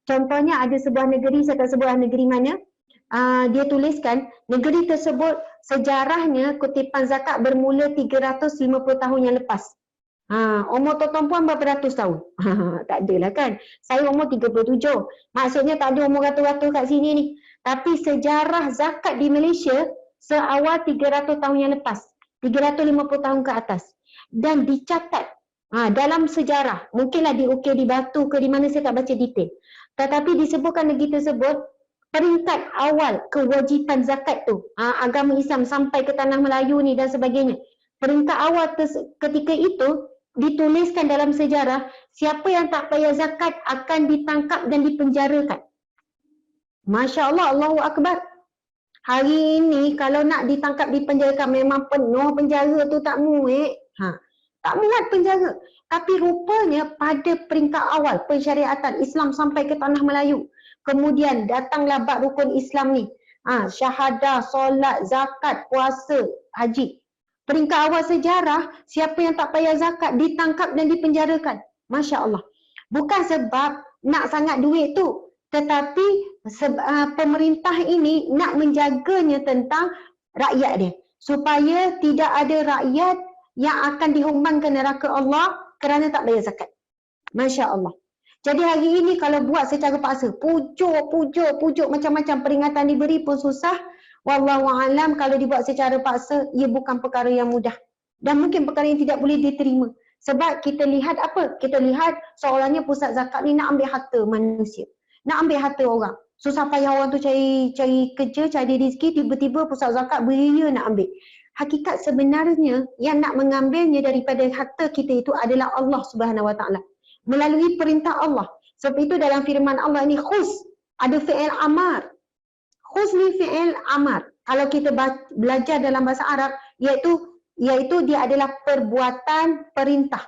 Contohnya ada sebuah negeri, saya tak sebut negeri mana. Dia tuliskan negeri tersebut sejarahnya kutipan zakat bermula 350 tahun yang lepas. Umur tuan-tuan puan berapa ratus tahun? Tak adalah kan. Saya umur 37. Maksudnya tak ada umur ratus-ratus kat sini ni. Tapi sejarah zakat di Malaysia seawal 300 tahun yang lepas. 350 tahun ke atas. Dan dicatat Dalam sejarah, mungkinlah diukir di batu ke di mana, saya tak baca detail. Tetapi disebutkan negeri tersebut, peringkat awal kewajipan zakat tu, agama Islam sampai ke tanah Melayu ni dan sebagainya. Peringkat awal ketika itu dituliskan dalam sejarah, siapa yang tak bayar zakat akan ditangkap dan dipenjarakan. Masya Allah, Allahu Akbar. Hari ini kalau nak ditangkap dipenjarakan memang penuh penjara tu, tak muat. Tak muat penjara. Tapi rupanya pada peringkat awal pensyariatan Islam sampai ke tanah Melayu. Kemudian datanglah bab rukun Islam ni. Syahadah, solat, zakat, puasa, haji. Peringkat awal sejarah, siapa yang tak bayar zakat ditangkap dan dipenjarakan. Masya Allah. Bukan sebab nak sangat duit tu, tetapi pemerintah ini nak menjaganya tentang rakyat dia. Supaya tidak ada rakyat yang akan dihumbang ke neraka Allah kerana tak bayar zakat. Masya Allah. Jadi hari ini kalau buat secara paksa, pujuk macam-macam peringatan diberi pun susah. Wallahualam, kalau dibuat secara paksa, ia bukan perkara yang mudah. Dan mungkin perkara yang tidak boleh diterima. Sebab kita lihat apa? Kita lihat seolahnya pusat zakat ni nak ambil harta manusia. Nak ambil harta orang. Susah payah orang tu cari kerja, cari rezeki, tiba-tiba pusat zakat beria nak ambil. Hakikat sebenarnya yang nak mengambilnya daripada harta kita itu adalah Allah Subhanahu Wa Taala melalui perintah Allah. Sebab itu dalam firman Allah ni khus, ada fi'il amar. Khus ni fi'il amar. Kalau kita belajar dalam bahasa Arab, iaitu dia adalah perbuatan perintah.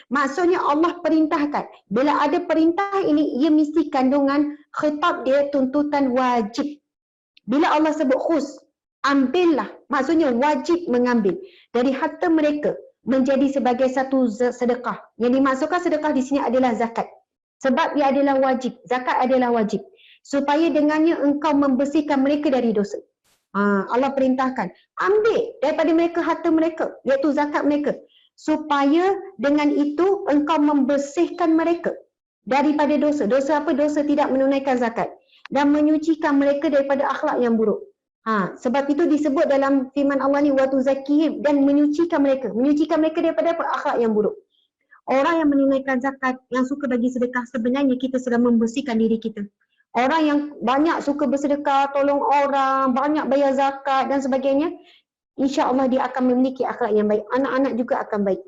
Maksudnya Allah perintahkan. Bila ada perintah ini, ia mesti kandungan khitab dia tuntutan wajib. Bila Allah sebut khus, ambillah, maksudnya wajib mengambil dari harta mereka menjadi sebagai satu sedekah. Yang dimaksudkan sedekah di sini adalah zakat. Sebab ia adalah wajib, zakat adalah wajib. Supaya dengannya engkau membersihkan mereka dari dosa. Allah perintahkan, ambil daripada mereka harta mereka, iaitu zakat mereka. Supaya dengan itu engkau membersihkan mereka daripada dosa. Dosa apa? Dosa tidak menunaikan zakat. Dan menyucikan mereka daripada akhlak yang buruk. Sebab itu disebut dalam firman Allah ni, wa tuzakihim, dan menyucikan mereka. Menyucikan mereka daripada apa? Akhlak yang buruk. Orang yang menunaikan zakat, yang suka bagi sedekah, sebenarnya kita sedang membersihkan diri kita. Orang yang banyak suka bersedekah, tolong orang, banyak bayar zakat dan sebagainya, insya-Allah dia akan memiliki akhlak yang baik. Anak-anak juga akan baik.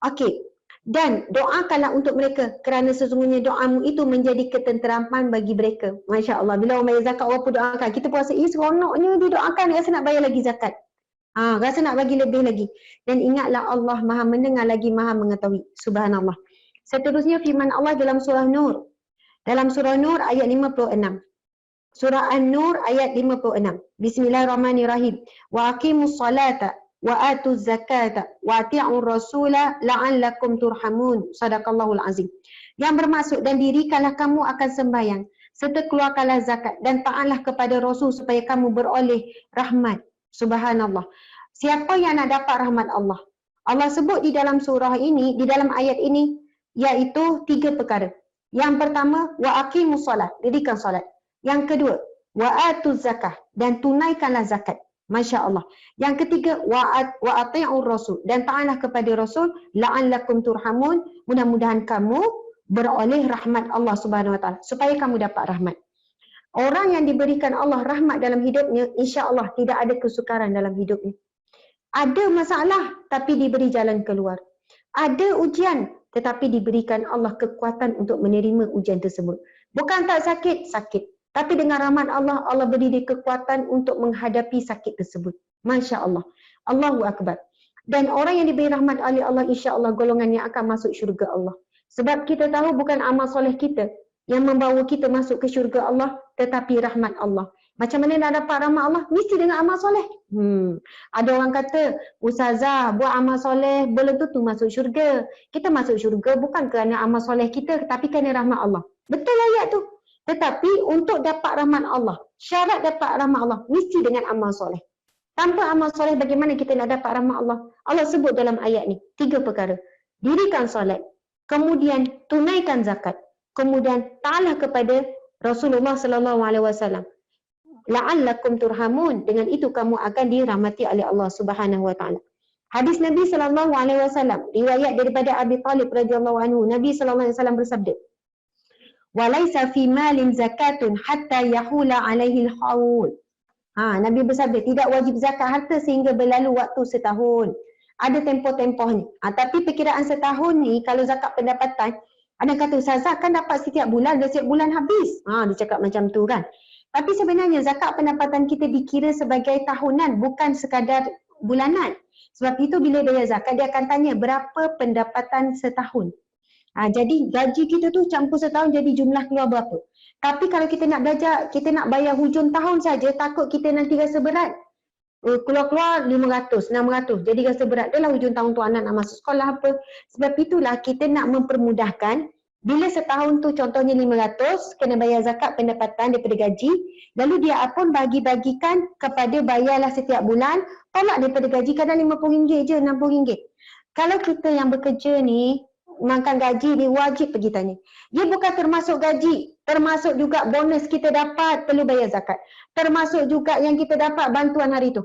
Okey. Dan doakanlah untuk mereka kerana sesungguhnya doamu itu menjadi ketenteraman bagi mereka. Masya Allah. Bila orang bayar zakat, orang pun doakan. Kita puasa, seronoknya didoakan, rasa nak bayar lagi zakat. Rasa nak bagi lebih lagi. Dan ingatlah Allah maha mendengar lagi maha mengetahui. Subhanallah. Seterusnya firman Allah dalam surah Nur. Dalam surah Nur ayat 56. Surah An-Nur ayat 56. Bismillahirrahmanirrahim. Wa aqimus salata wa atuz zakata wa ati'ur rasula la'allakum turhamun. Sadaqallahul azim. Yang bermaksud, dan dirikanlah kamu akan sembahyang serta keluarkanlah zakat dan taatlah kepada Rasul supaya kamu beroleh rahmat. Subhanallah. Siapa yang nak dapat rahmat Allah? Allah sebut di dalam surah ini, di dalam ayat ini, iaitu 3 perkara. Yang pertama, wa aqimus solat, dirikan solat. Yang kedua, wa atuz zakah, dan tunaikanlah zakat. Masya Allah. Yang ketiga, wa ati'ur rasul, dan taatlah kepada Rasul, la'allakum turhamun, mudah-mudahan kamu beroleh rahmat Allah Subhanahu Wa Taala, supaya kamu dapat rahmat. Orang yang diberikan Allah rahmat dalam hidupnya, insya Allah tidak ada kesukaran dalam hidupnya. Ada masalah tapi diberi jalan keluar. Ada ujian tetapi diberikan Allah kekuatan untuk menerima ujian tersebut. Bukan tak sakit, sakit. Tapi dengan rahmat Allah, Allah beri dia kekuatan untuk menghadapi sakit tersebut. Masya Allah. Allahu Akbar. Dan orang yang diberi rahmat oleh Allah, insya Allah golongan yang akan masuk syurga Allah. Sebab kita tahu bukan amal soleh kita yang membawa kita masuk ke syurga Allah, tetapi rahmat Allah. Macam mana nak dapat rahmat Allah? Mesti dengan amal soleh. Ada orang kata, Ustazah buat amal soleh belum tentu masuk syurga. Kita masuk syurga bukan kerana amal soleh kita, tapi kerana rahmat Allah. Betul ayat tu. Tetapi untuk dapat rahmat Allah, syarat dapat rahmat Allah mesti dengan amal soleh. Tanpa amal soleh, bagaimana kita nak dapat rahmat Allah? Allah sebut dalam ayat ni 3 perkara. Dirikan solat, kemudian tunaikan zakat, kemudian taatlah kepada Rasulullah sallallahu alaihi wasallam. La'allakum turhamun, dengan itu kamu akan dirahmati oleh Allah Subhanahu Wa Taala. Hadis Nabi SAW, riwayat daripada Abi Talib radhiyallahu anhu, Nabi SAW bersabda, "Walaisa fi malin zakatun hatta yahula alaihi al-haul." Nabi bersabda, tidak wajib zakat harta sehingga berlalu waktu setahun. Ada tempoh-tempohnya. Tapi perkiraan setahun ni, kalau zakat pendapatan, ada kata, Ustazah kan dapat setiap bulan, dan setiap bulan habis. Dia cakap macam tu kan. Tapi sebenarnya zakat pendapatan kita dikira sebagai tahunan, bukan sekadar bulanan. Sebab itu bila bayar zakat, dia akan tanya berapa pendapatan setahun. Jadi gaji kita tu campur setahun jadi jumlah keluar berapa. Tapi kalau kita nak belajar, kita nak bayar hujung tahun saja, takut kita nanti rasa berat. Keluar-keluar 500, 600, jadi rasa berat. Dah lah hujung tahun tu anak nak masuk sekolah apa. Sebab itulah kita nak mempermudahkan. Bila setahun tu contohnya 500, kena bayar zakat pendapatan daripada gaji. Lalu dia pun bagi-bagikan kepada bayarlah setiap bulan. Tolak daripada gaji, kadang RM50 je, RM60. Kalau kita yang bekerja ni, makan gaji ni wajib pergi tanya. Dia bukan termasuk gaji, termasuk juga bonus kita dapat, perlu bayar zakat. Termasuk juga yang kita dapat bantuan hari tu.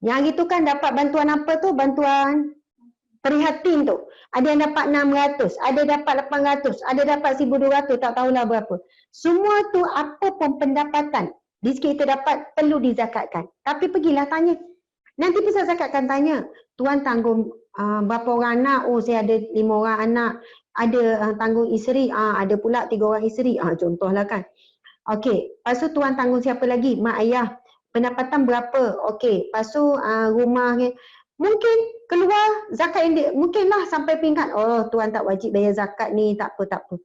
Yang hari tu kan dapat bantuan apa tu? Bantuan prihatin tu. Ada yang dapat 600, ada dapat 800, ada dapat 1200, tak tahulah berapa. Semua tu apa pun pendapatan rezeki kita dapat perlu dizakatkan. Tapi pergilah tanya. Nanti pusat zakat akan tanya, tuan tanggung berapa orang anak? Oh, saya ada 5 orang anak. Ada tanggung isteri? Ada pula 3 orang isteri. Contohlah kan. Okey, lepas tu tuan tanggung siapa lagi? Mak ayah. Pendapatan berapa? Okey, lepas tu rumah ni. Mungkin keluar zakat yang mungkinlah sampai peringkat, oh tuan tak wajib bayar zakat ni, tak apa.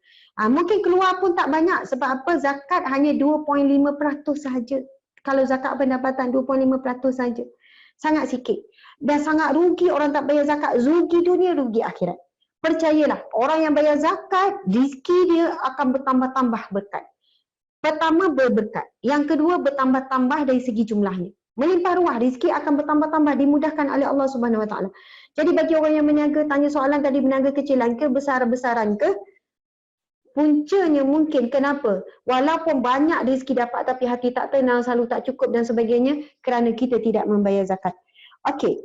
Mungkin keluar pun tak banyak. Sebab apa? Zakat hanya 2.5% sahaja. Kalau zakat pendapatan 2.5% sahaja. Sangat sikit. Dan sangat rugi orang tak bayar zakat. Rugi dunia, rugi akhirat. Percayalah, orang yang bayar zakat, rezeki dia akan bertambah-tambah berkat. Pertama, berberkat. Yang kedua, bertambah-tambah dari segi jumlahnya. Melimpah ruah, rezeki akan bertambah-tambah, dimudahkan oleh Allah Subhanahu Wa Taala. Jadi bagi orang yang meniaga, tanya soalan tadi, berniaga kecilan ke, besar-besaran ke, puncanya mungkin kenapa? Walaupun banyak rezeki dapat tapi hati tak tenang, selalu tak cukup dan sebagainya kerana kita tidak membayar zakat. Okey,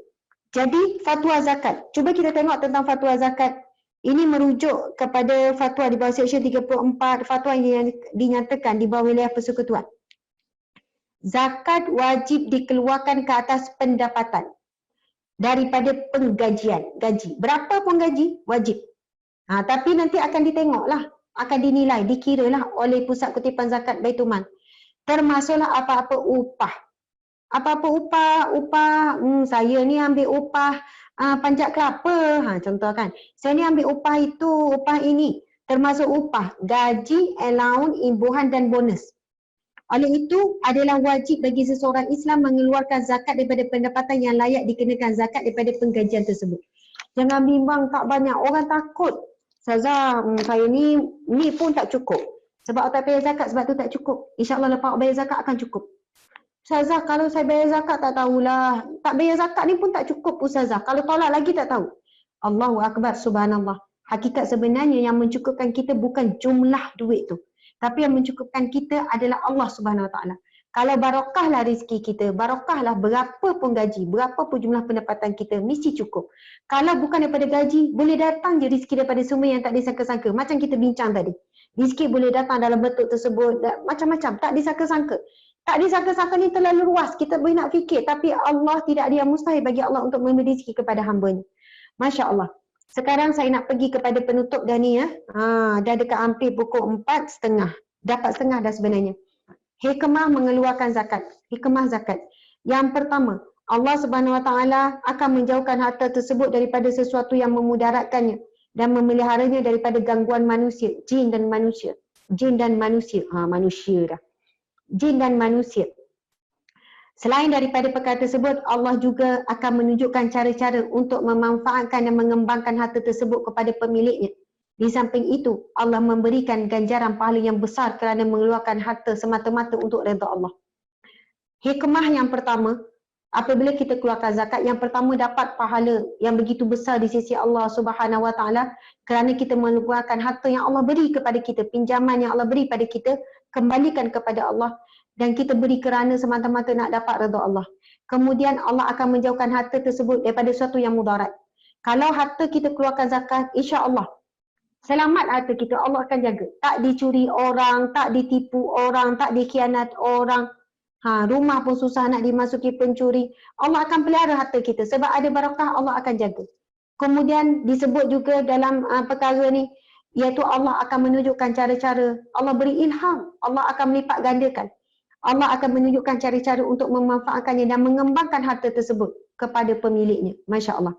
jadi fatwa zakat. Cuba kita tengok tentang fatwa zakat. Ini merujuk kepada fatwa di bawah Seksyen 34, fatwa yang dinyatakan di bawah wilayah persekutuan. Zakat wajib dikeluarkan ke atas pendapatan daripada penggajian, gaji. Berapa pun gaji, wajib. Tapi nanti akan ditengoklah, akan dinilai, dikiralah oleh Pusat Kutipan Zakat Baitul Mal. Termasuklah apa-apa upah. Apa-apa upah, saya ni ambil upah panjat kelapa, contoh kan. Saya ni ambil upah itu, upah ini. Termasuk upah, gaji, allowance, imbuhan dan bonus. Oleh itu, adalah wajib bagi seseorang Islam mengeluarkan zakat daripada pendapatan yang layak dikenakan zakat daripada penggajian tersebut. Jangan bimbang tak banyak, orang takut. Ustazah, saya ni pun tak cukup. Sebab awak tak bayar zakat, sebab tu tak cukup. InsyaAllah lepas awak bayar zakat akan cukup. Ustazah, kalau saya bayar zakat tak tahulah. Tak bayar zakat ni pun tak cukup Ustazah. Kalau tolak lagi tak tahu. Allahu Akbar, subhanallah. Hakikat sebenarnya yang mencukupkan kita bukan jumlah duit tu. Tapi yang mencukupkan kita adalah Allah Subhanahu Wa Taala. Kalau barokahlah rezeki kita, barokahlah berapa pun gaji, berapa pun jumlah pendapatan kita, mesti cukup. Kalau bukan daripada gaji, boleh datang je rezeki daripada sumber yang tak disangka-sangka. Macam kita bincang tadi. Rezeki boleh datang dalam bentuk tersebut, macam-macam, tak disangka-sangka. Tak disangka-sangka ni terlalu luas, kita boleh nak fikir. Tapi Allah tidak ada yang mustahil bagi Allah untuk memberi rezeki kepada hamba-Nya. Masya Allah. Sekarang saya nak pergi kepada penutup dah ni ya. Dah dekat hampir pukul 4.30. Dapat setengah dah sebenarnya. Hikmah mengeluarkan zakat. Hikmah zakat. Yang pertama, Allah Subhanahu Wa Taala akan menjauhkan harta tersebut daripada sesuatu yang memudaratkannya dan memeliharanya daripada gangguan manusia, jin dan manusia. Jin dan manusia. Manusia dah. Jin dan manusia. Selain daripada perkara tersebut, Allah juga akan menunjukkan cara-cara untuk memanfaatkan dan mengembangkan harta tersebut kepada pemiliknya. Di samping itu, Allah memberikan ganjaran pahala yang besar kerana mengeluarkan harta semata-mata untuk redha Allah. Hikmah yang pertama, apabila kita keluarkan zakat, yang pertama dapat pahala yang begitu besar di sisi Allah Subhanahu Wa Taala kerana kita mengeluarkan harta yang Allah beri kepada kita, pinjaman yang Allah beri pada kita, kembalikan kepada Allah. dan kita beri kerana semata-mata nak dapat redha Allah. Kemudian Allah akan menjauhkan harta tersebut daripada sesuatu yang mudarat. Kalau harta kita keluarkan zakat, insya-Allah selamat harta kita, Allah akan jaga. Tak dicuri orang, tak ditipu orang, tak dikhianat orang. Rumah pun susah nak dimasuki pencuri. Allah akan pelihara harta kita sebab ada barakah, Allah akan jaga. Kemudian disebut juga dalam perkara ni, iaitu Allah akan menunjukkan cara-cara, Allah beri ilham, Allah akan melipat gandakan. Allah akan menunjukkan cara-cara untuk memanfaatkannya dan mengembangkan harta tersebut kepada pemiliknya. Masya Allah.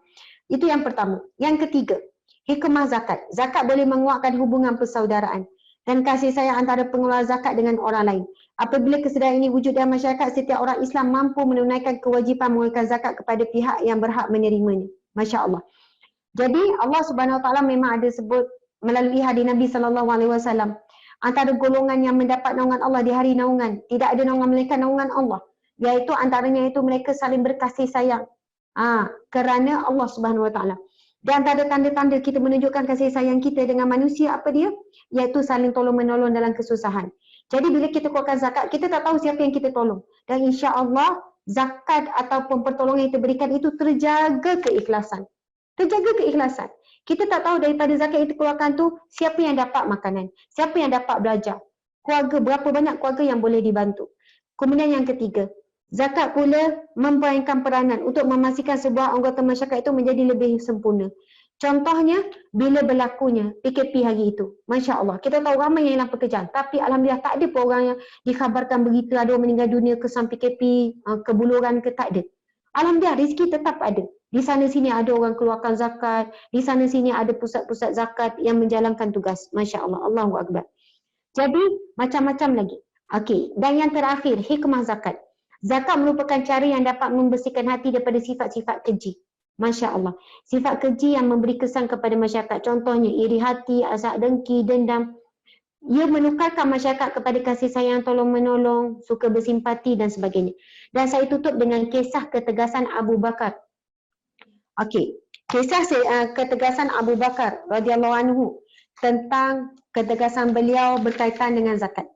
Itu yang pertama. Yang ketiga, hikmah zakat. Zakat boleh menguatkan hubungan persaudaraan dan kasih sayang antara pengeluar zakat dengan orang lain. Apabila kesedaran ini wujud dalam masyarakat, setiap orang Islam mampu menunaikan kewajipan mengeluarkan zakat kepada pihak yang berhak menerimanya. Masya Allah. Jadi Allah Subhanahu Wa Taala memang ada sebut melalui hadis Nabi SAW, antara golongan yang mendapat naungan Allah di hari naungan, tidak ada naungan melainkan naungan Allah, iaitu antaranya itu mereka saling berkasih sayang kerana Allah Subhanahu Wa Taala. Di antara tanda-tanda kita menunjukkan kasih sayang kita dengan manusia, apa dia? Iaitu saling tolong-menolong dalam kesusahan. Jadi bila kita keluarkan zakat, kita tak tahu siapa yang kita tolong. Dan insya-Allah zakat ataupun pertolongan yang kita berikan itu terjaga keikhlasan. Terjaga keikhlasan. Kita tak tahu daripada zakat yang kita keluarkan tu siapa yang dapat makanan, siapa yang dapat belajar. Keluarga, berapa banyak keluarga yang boleh dibantu. Kemudian yang ketiga, zakat pula memainkan peranan untuk memastikan sebuah anggota masyarakat itu menjadi lebih sempurna. Contohnya, bila berlakunya PKP hari itu. Masya Allah, kita tahu ramai yang hilang pekerjaan. Tapi Alhamdulillah tak ada pun orang yang dikhabarkan berita ada orang meninggal dunia kesan PKP, kebuluran ke, tak ada. Alhamdulillah, rezeki tetap ada. Di sana sini ada orang keluarkan zakat, di sana sini ada pusat-pusat zakat yang menjalankan tugas. Masya Allah, Allahu Akbar. Jadi, macam-macam lagi. Okey, dan yang terakhir, hikmah zakat. Zakat merupakan cara yang dapat membersihkan hati daripada sifat-sifat keji. Masya Allah. Sifat keji yang memberi kesan kepada masyarakat. Contohnya, iri hati, hasad dengki, dendam. Ia menukarkan masyarakat kepada kasih sayang, tolong-menolong, suka bersimpati dan sebagainya. Dan saya tutup dengan kisah ketegasan Abu Bakar. Okey, kisah ketegasan Abu Bakar radhiyallahu anhu tentang ketegasan beliau berkaitan dengan zakat.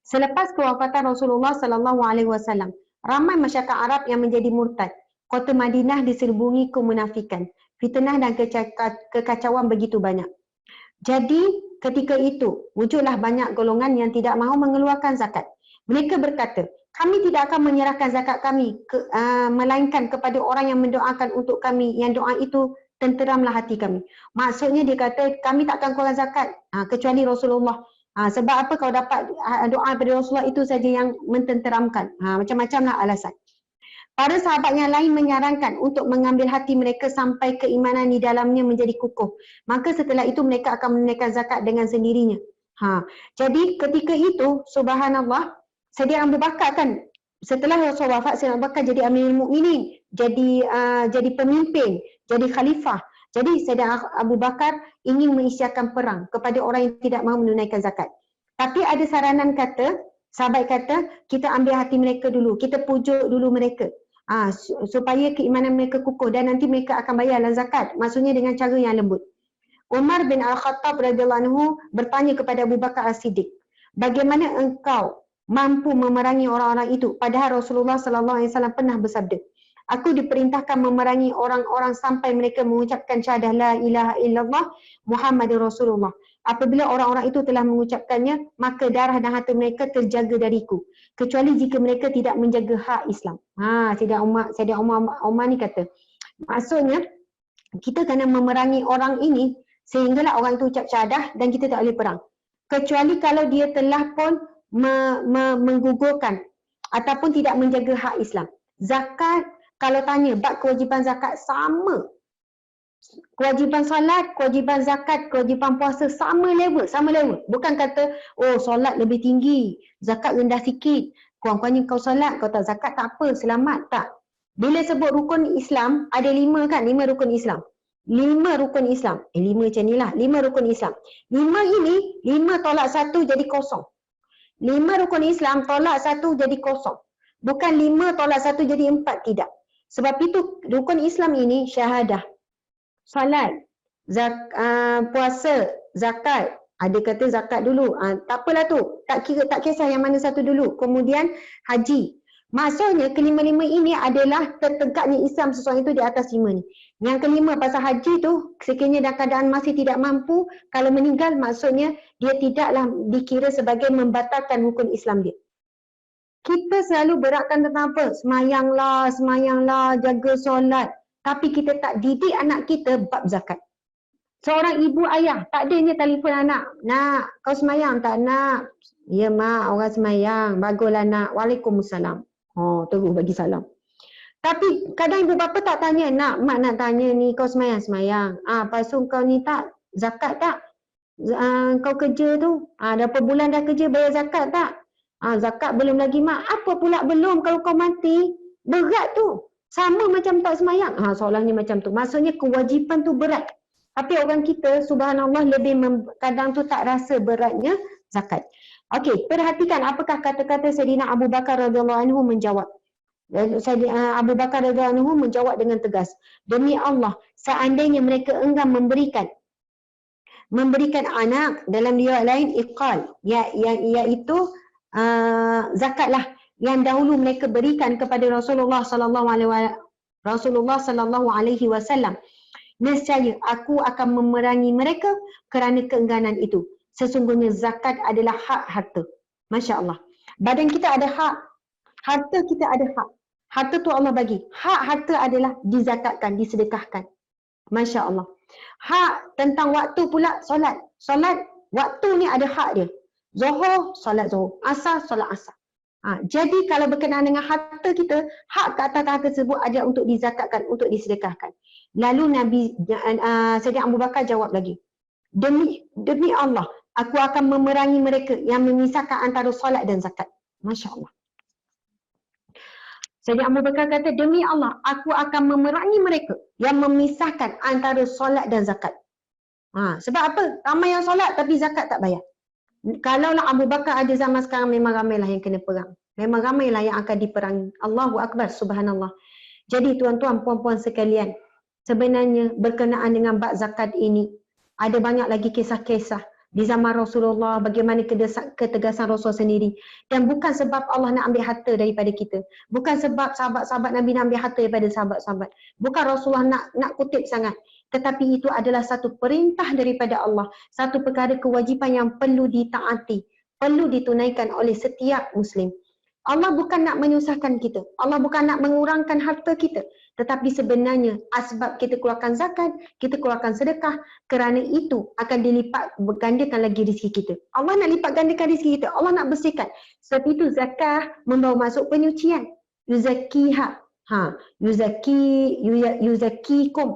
Selepas kewafatan Rasulullah sallallahu alaihi wasallam, ramai masyarakat Arab yang menjadi murtad. Kota Madinah diserubungi kemunafikan, fitnah dan kekacauan begitu banyak. Jadi, ketika itu wujudlah banyak golongan yang tidak mahu mengeluarkan zakat. Mereka berkata, kami tidak akan menyerahkan zakat kami melainkan kepada orang yang mendoakan untuk kami, yang doa itu tenteramlah hati kami. Maksudnya dia kata kami tak akan keluarkan zakat kecuali Rasulullah. Sebab apa? Kau dapat doa daripada Rasulullah itu saja yang mententeramkan. Macam-macamlah alasan. Para sahabat yang lain menyarankan untuk mengambil hati mereka sampai keimanan di dalamnya menjadi kukuh. Maka setelah itu mereka akan menunaikan zakat dengan sendirinya. Jadi ketika itu, subhanallah, Sayyidina Abu Bakar kan, setelah Rasulullah wafat, Sayyidina Abu Bakar jadi Amirul Mukminin, jadi pemimpin, jadi khalifah. Jadi Sayyidina Abu Bakar ingin mengisytiharkan perang kepada orang yang tidak mahu menunaikan zakat. Tapi ada saranan kata, sahabat kata, kita ambil hati mereka dulu, kita pujuk dulu mereka. Supaya keimanan mereka kukuh dan nanti mereka akan bayarlah zakat. Maksudnya dengan cara yang lembut. Umar bin Al-Khattab radhiyallahu anhu bertanya kepada Abu Bakar As-Siddiq, bagaimana engkau mampu memerangi orang-orang itu? Padahal Rasulullah sallallahu alaihi wasallam pernah bersabda, aku diperintahkan memerangi orang-orang sampai mereka mengucapkan syahadah la ilaha illallah Muhammadur Rasulullah. Apabila orang-orang itu telah mengucapkannya, maka darah dan harta mereka terjaga dariku, kecuali jika mereka tidak menjaga hak Islam. Sayyidina Umar ni kata, maksudnya kita kena memerangi orang ini sehinggalah orang itu ucap syahadah dan kita tak boleh perang. Kecuali kalau dia telah pun menggugurkan ataupun tidak menjaga hak Islam. Zakat, kalau tanya bab kewajipan zakat sama. Kewajipan solat, kewajipan zakat, kewajipan puasa sama level. Bukan kata, oh solat lebih tinggi, zakat rendah sikit. Kurang-kurangnya kau solat, kau tak zakat, tak apa, selamat. Tak. Bila sebut rukun Islam, ada 5 kan? 5 rukun Islam. 5 rukun Islam. 5 macam ni lah. 5 rukun Islam. 5 ini, 5 tolak 1 jadi kosong. 5 rukun Islam tolak 1 jadi kosong. Bukan 5 tolak 1 jadi 4, tidak. Sebab itu rukun Islam ini syahadah, salat, puasa, zakat, Ada kata zakat dulu. Tak apalah tu. Tak kisah yang mana satu dulu. Kemudian haji. Maksudnya kelima-lima ini adalah tertegaknya Islam seseorang itu di atas 5 ni. Yang kelima pasal haji tu, sekiranya dalam keadaan masih tidak mampu, kalau meninggal maksudnya dia tidaklah dikira sebagai membatalkan hukum Islam dia. Kita selalu beratkan tentang apa? Semayanglah, jaga solat. Tapi kita tak didik anak kita bab zakat. Seorang ibu ayah, tak adanya telefon anak. Nak, kau semayang tak? Nak. Ya mak, orang semayang. Baguslah nak. Waalaikumsalam. Oh, terus bagi salam. Tapi kadang ibu bapa tak tanya, nak, mak nak tanya ni, kau semayang. Lepas tu kau ni tak, zakat tak? Kau kerja tu, dah per bulan dah kerja, bayar zakat tak? Zakat belum lagi mak. Apa pula belum kalau kau mati? Berat tu. Sama macam tak semayang. Soalannya macam tu. Maksudnya kewajipan tu berat. Tapi orang kita subhanallah lebih kadang tu tak rasa beratnya zakat. Okey, perhatikan apakah kata-kata Sayyidina Abu Bakar radhiyallahu anhu menjawab. Abu Bakar radhiyallahu anhu menjawab dengan tegas. Demi Allah, seandainya mereka enggan memberikan anak, dalam riwayat lain iqal, iaitu zakatlah yang dahulu mereka berikan kepada Rasulullah sallallahu alaihi wasallam. Nescaya aku akan memerangi mereka kerana keengganan itu. Sesungguhnya zakat adalah hak harta. Masya Allah. Badan kita ada hak. Harta kita ada hak. Harta tu Allah bagi. Hak harta adalah dizakatkan, disedekahkan. Masya Allah. Hak tentang waktu pula solat. Solat, waktu ni ada hak dia. Zuhur, solat zuhur. Asar, solat asar. Jadi kalau berkenaan dengan harta kita, hak ke atas harta tersebut adalah untuk dizakatkan, untuk disedekahkan. Lalu Sayyidina Abu Bakar jawab lagi. Demi Allah, aku akan memerangi mereka yang memisahkan antara solat dan zakat. Masya Allah. Sayyidina Abu Bakar kata, demi Allah, aku akan memerangi mereka yang memisahkan antara solat dan zakat. Sebab apa? Ramai yang solat tapi zakat tak bayar. Kalaulah Abu Bakar ada zaman sekarang, memang ramailah yang kena perang. Memang ramailah yang akan diperangi. Allahu Akbar, subhanallah. Jadi tuan-tuan, puan-puan sekalian, sebenarnya berkenaan dengan bab zakat ini, ada banyak lagi kisah-kisah di zaman Rasulullah, bagaimana ketegasan Rasul sendiri. Dan bukan sebab Allah nak ambil harta daripada kita. Bukan sebab sahabat-sahabat Nabi nak ambil harta daripada sahabat-sahabat. Bukan Rasulullah nak kutip sangat. Tetapi itu adalah satu perintah daripada Allah. Satu perkara kewajipan yang perlu ditaati. Perlu ditunaikan oleh setiap Muslim. Allah bukan nak menyusahkan kita. Allah bukan nak mengurangkan harta kita. Tetapi sebenarnya asbab kita keluarkan zakat, kita keluarkan sedekah, kerana itu akan dilipat gandakan lagi rezeki kita. Allah nak lipat gandakan rezeki kita. Allah nak bersihkan. Sebab itu zakah membawa masuk penyucian. Yuzakiha. Yuzakikum.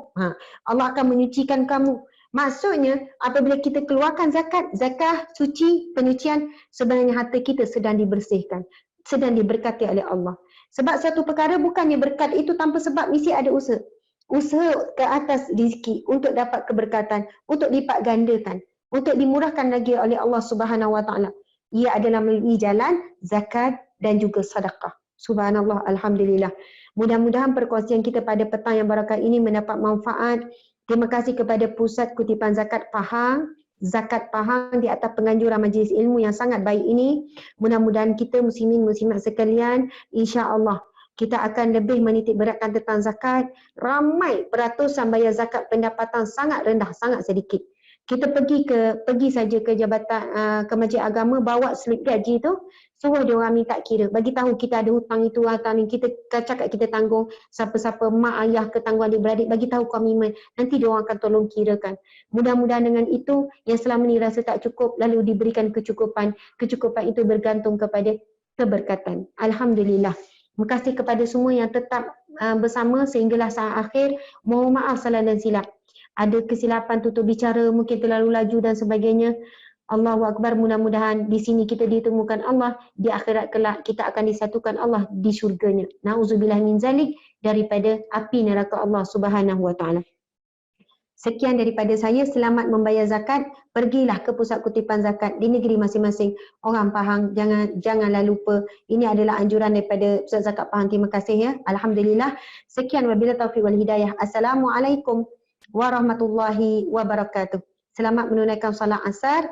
Allah akan menyucikan kamu. Maksudnya apabila kita keluarkan zakat, zakah, suci, penyucian, sebenarnya harta kita sedang dibersihkan. Sedang diberkati oleh Allah. Sebab satu perkara bukannya berkat itu tanpa sebab, mesti ada usaha. Usaha ke atas rezeki untuk dapat keberkatan, untuk lipat gandakan, untuk dimurahkan lagi oleh Allah Subhanahu Wa Taala. Ia adalah melalui jalan zakat dan juga sedekah. Subhanallah, alhamdulillah. Mudah-mudahan perkongsian kita pada petang yang barakah ini mendapat manfaat. Terima kasih kepada Pusat Kutipan Zakat Pahang. Zakat Pahang di atas penganjuran majlis ilmu yang sangat baik ini. Mudah-mudahan kita muslimin muslimat sekalian, insya-Allah kita akan lebih menitik beratkan tentang zakat. Ramai peratusan bayar zakat pendapatan sangat rendah, sangat sedikit. Kita pergi saja ke jabatan ke Majlis Agama, bawa slip gaji tu, suruh dia orang minta kira, bagi tahu kita ada hutang itu, hutang ni, kita cakap kita tanggung, siapa-siapa mak ayah ke tanggung adik-beradik, bagi tahu komitmen, nanti dia orang akan tolong kirakan. Mudah-mudahan dengan itu yang selama ni rasa tak cukup lalu diberikan kecukupan. Kecukupan itu bergantung kepada keberkatan. Alhamdulillah. Terima kasih kepada semua yang tetap bersama sehinggalah saat akhir. Mohon maaf salah dan silap. Ada kesilapan tutur bicara, mungkin terlalu laju dan sebagainya. Allahu Akbar, mudah-mudahan di sini kita ditemukan Allah, di akhirat kelak kita akan disatukan Allah di syurganya. Na'udzubillah min zalik, daripada api neraka Allah Subhanahu Wa Taala. Sekian daripada saya, selamat membayar zakat. Pergilah ke pusat kutipan zakat di negeri masing-masing. Orang Pahang, janganlah lupa. Ini adalah anjuran daripada Pusat Zakat Pahang. Terima kasih ya. Alhamdulillah. Sekian wabillahi taufiq wal hidayah. Assalamualaikum warahmatullahi wabarakatuh. Selamat menunaikan solat asar.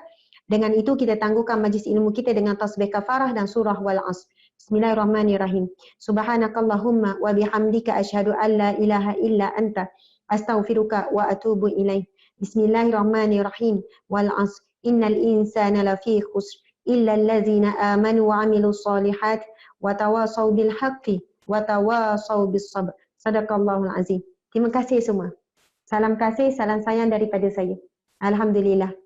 Dengan itu kita tangguhkan majlis ilmu kita dengan tasbih kafarah dan surah wal asr. Bismillahirrahmanirrahim. Subhanakallahumma wa bihamdika asyhadu an la ilaha illa anta astaghfiruka wa atubu ilaik. Bismillahirrahmanirrahim. Wal asr. Innal insana lafi khusr illa allazina amanu wa amilus solihat wa tawasaw bil haqqi wa tawasaw bis sabr. Sadaqallahul azim. Terima kasih semua. Salam kasih, salam sayang daripada saya. Alhamdulillah.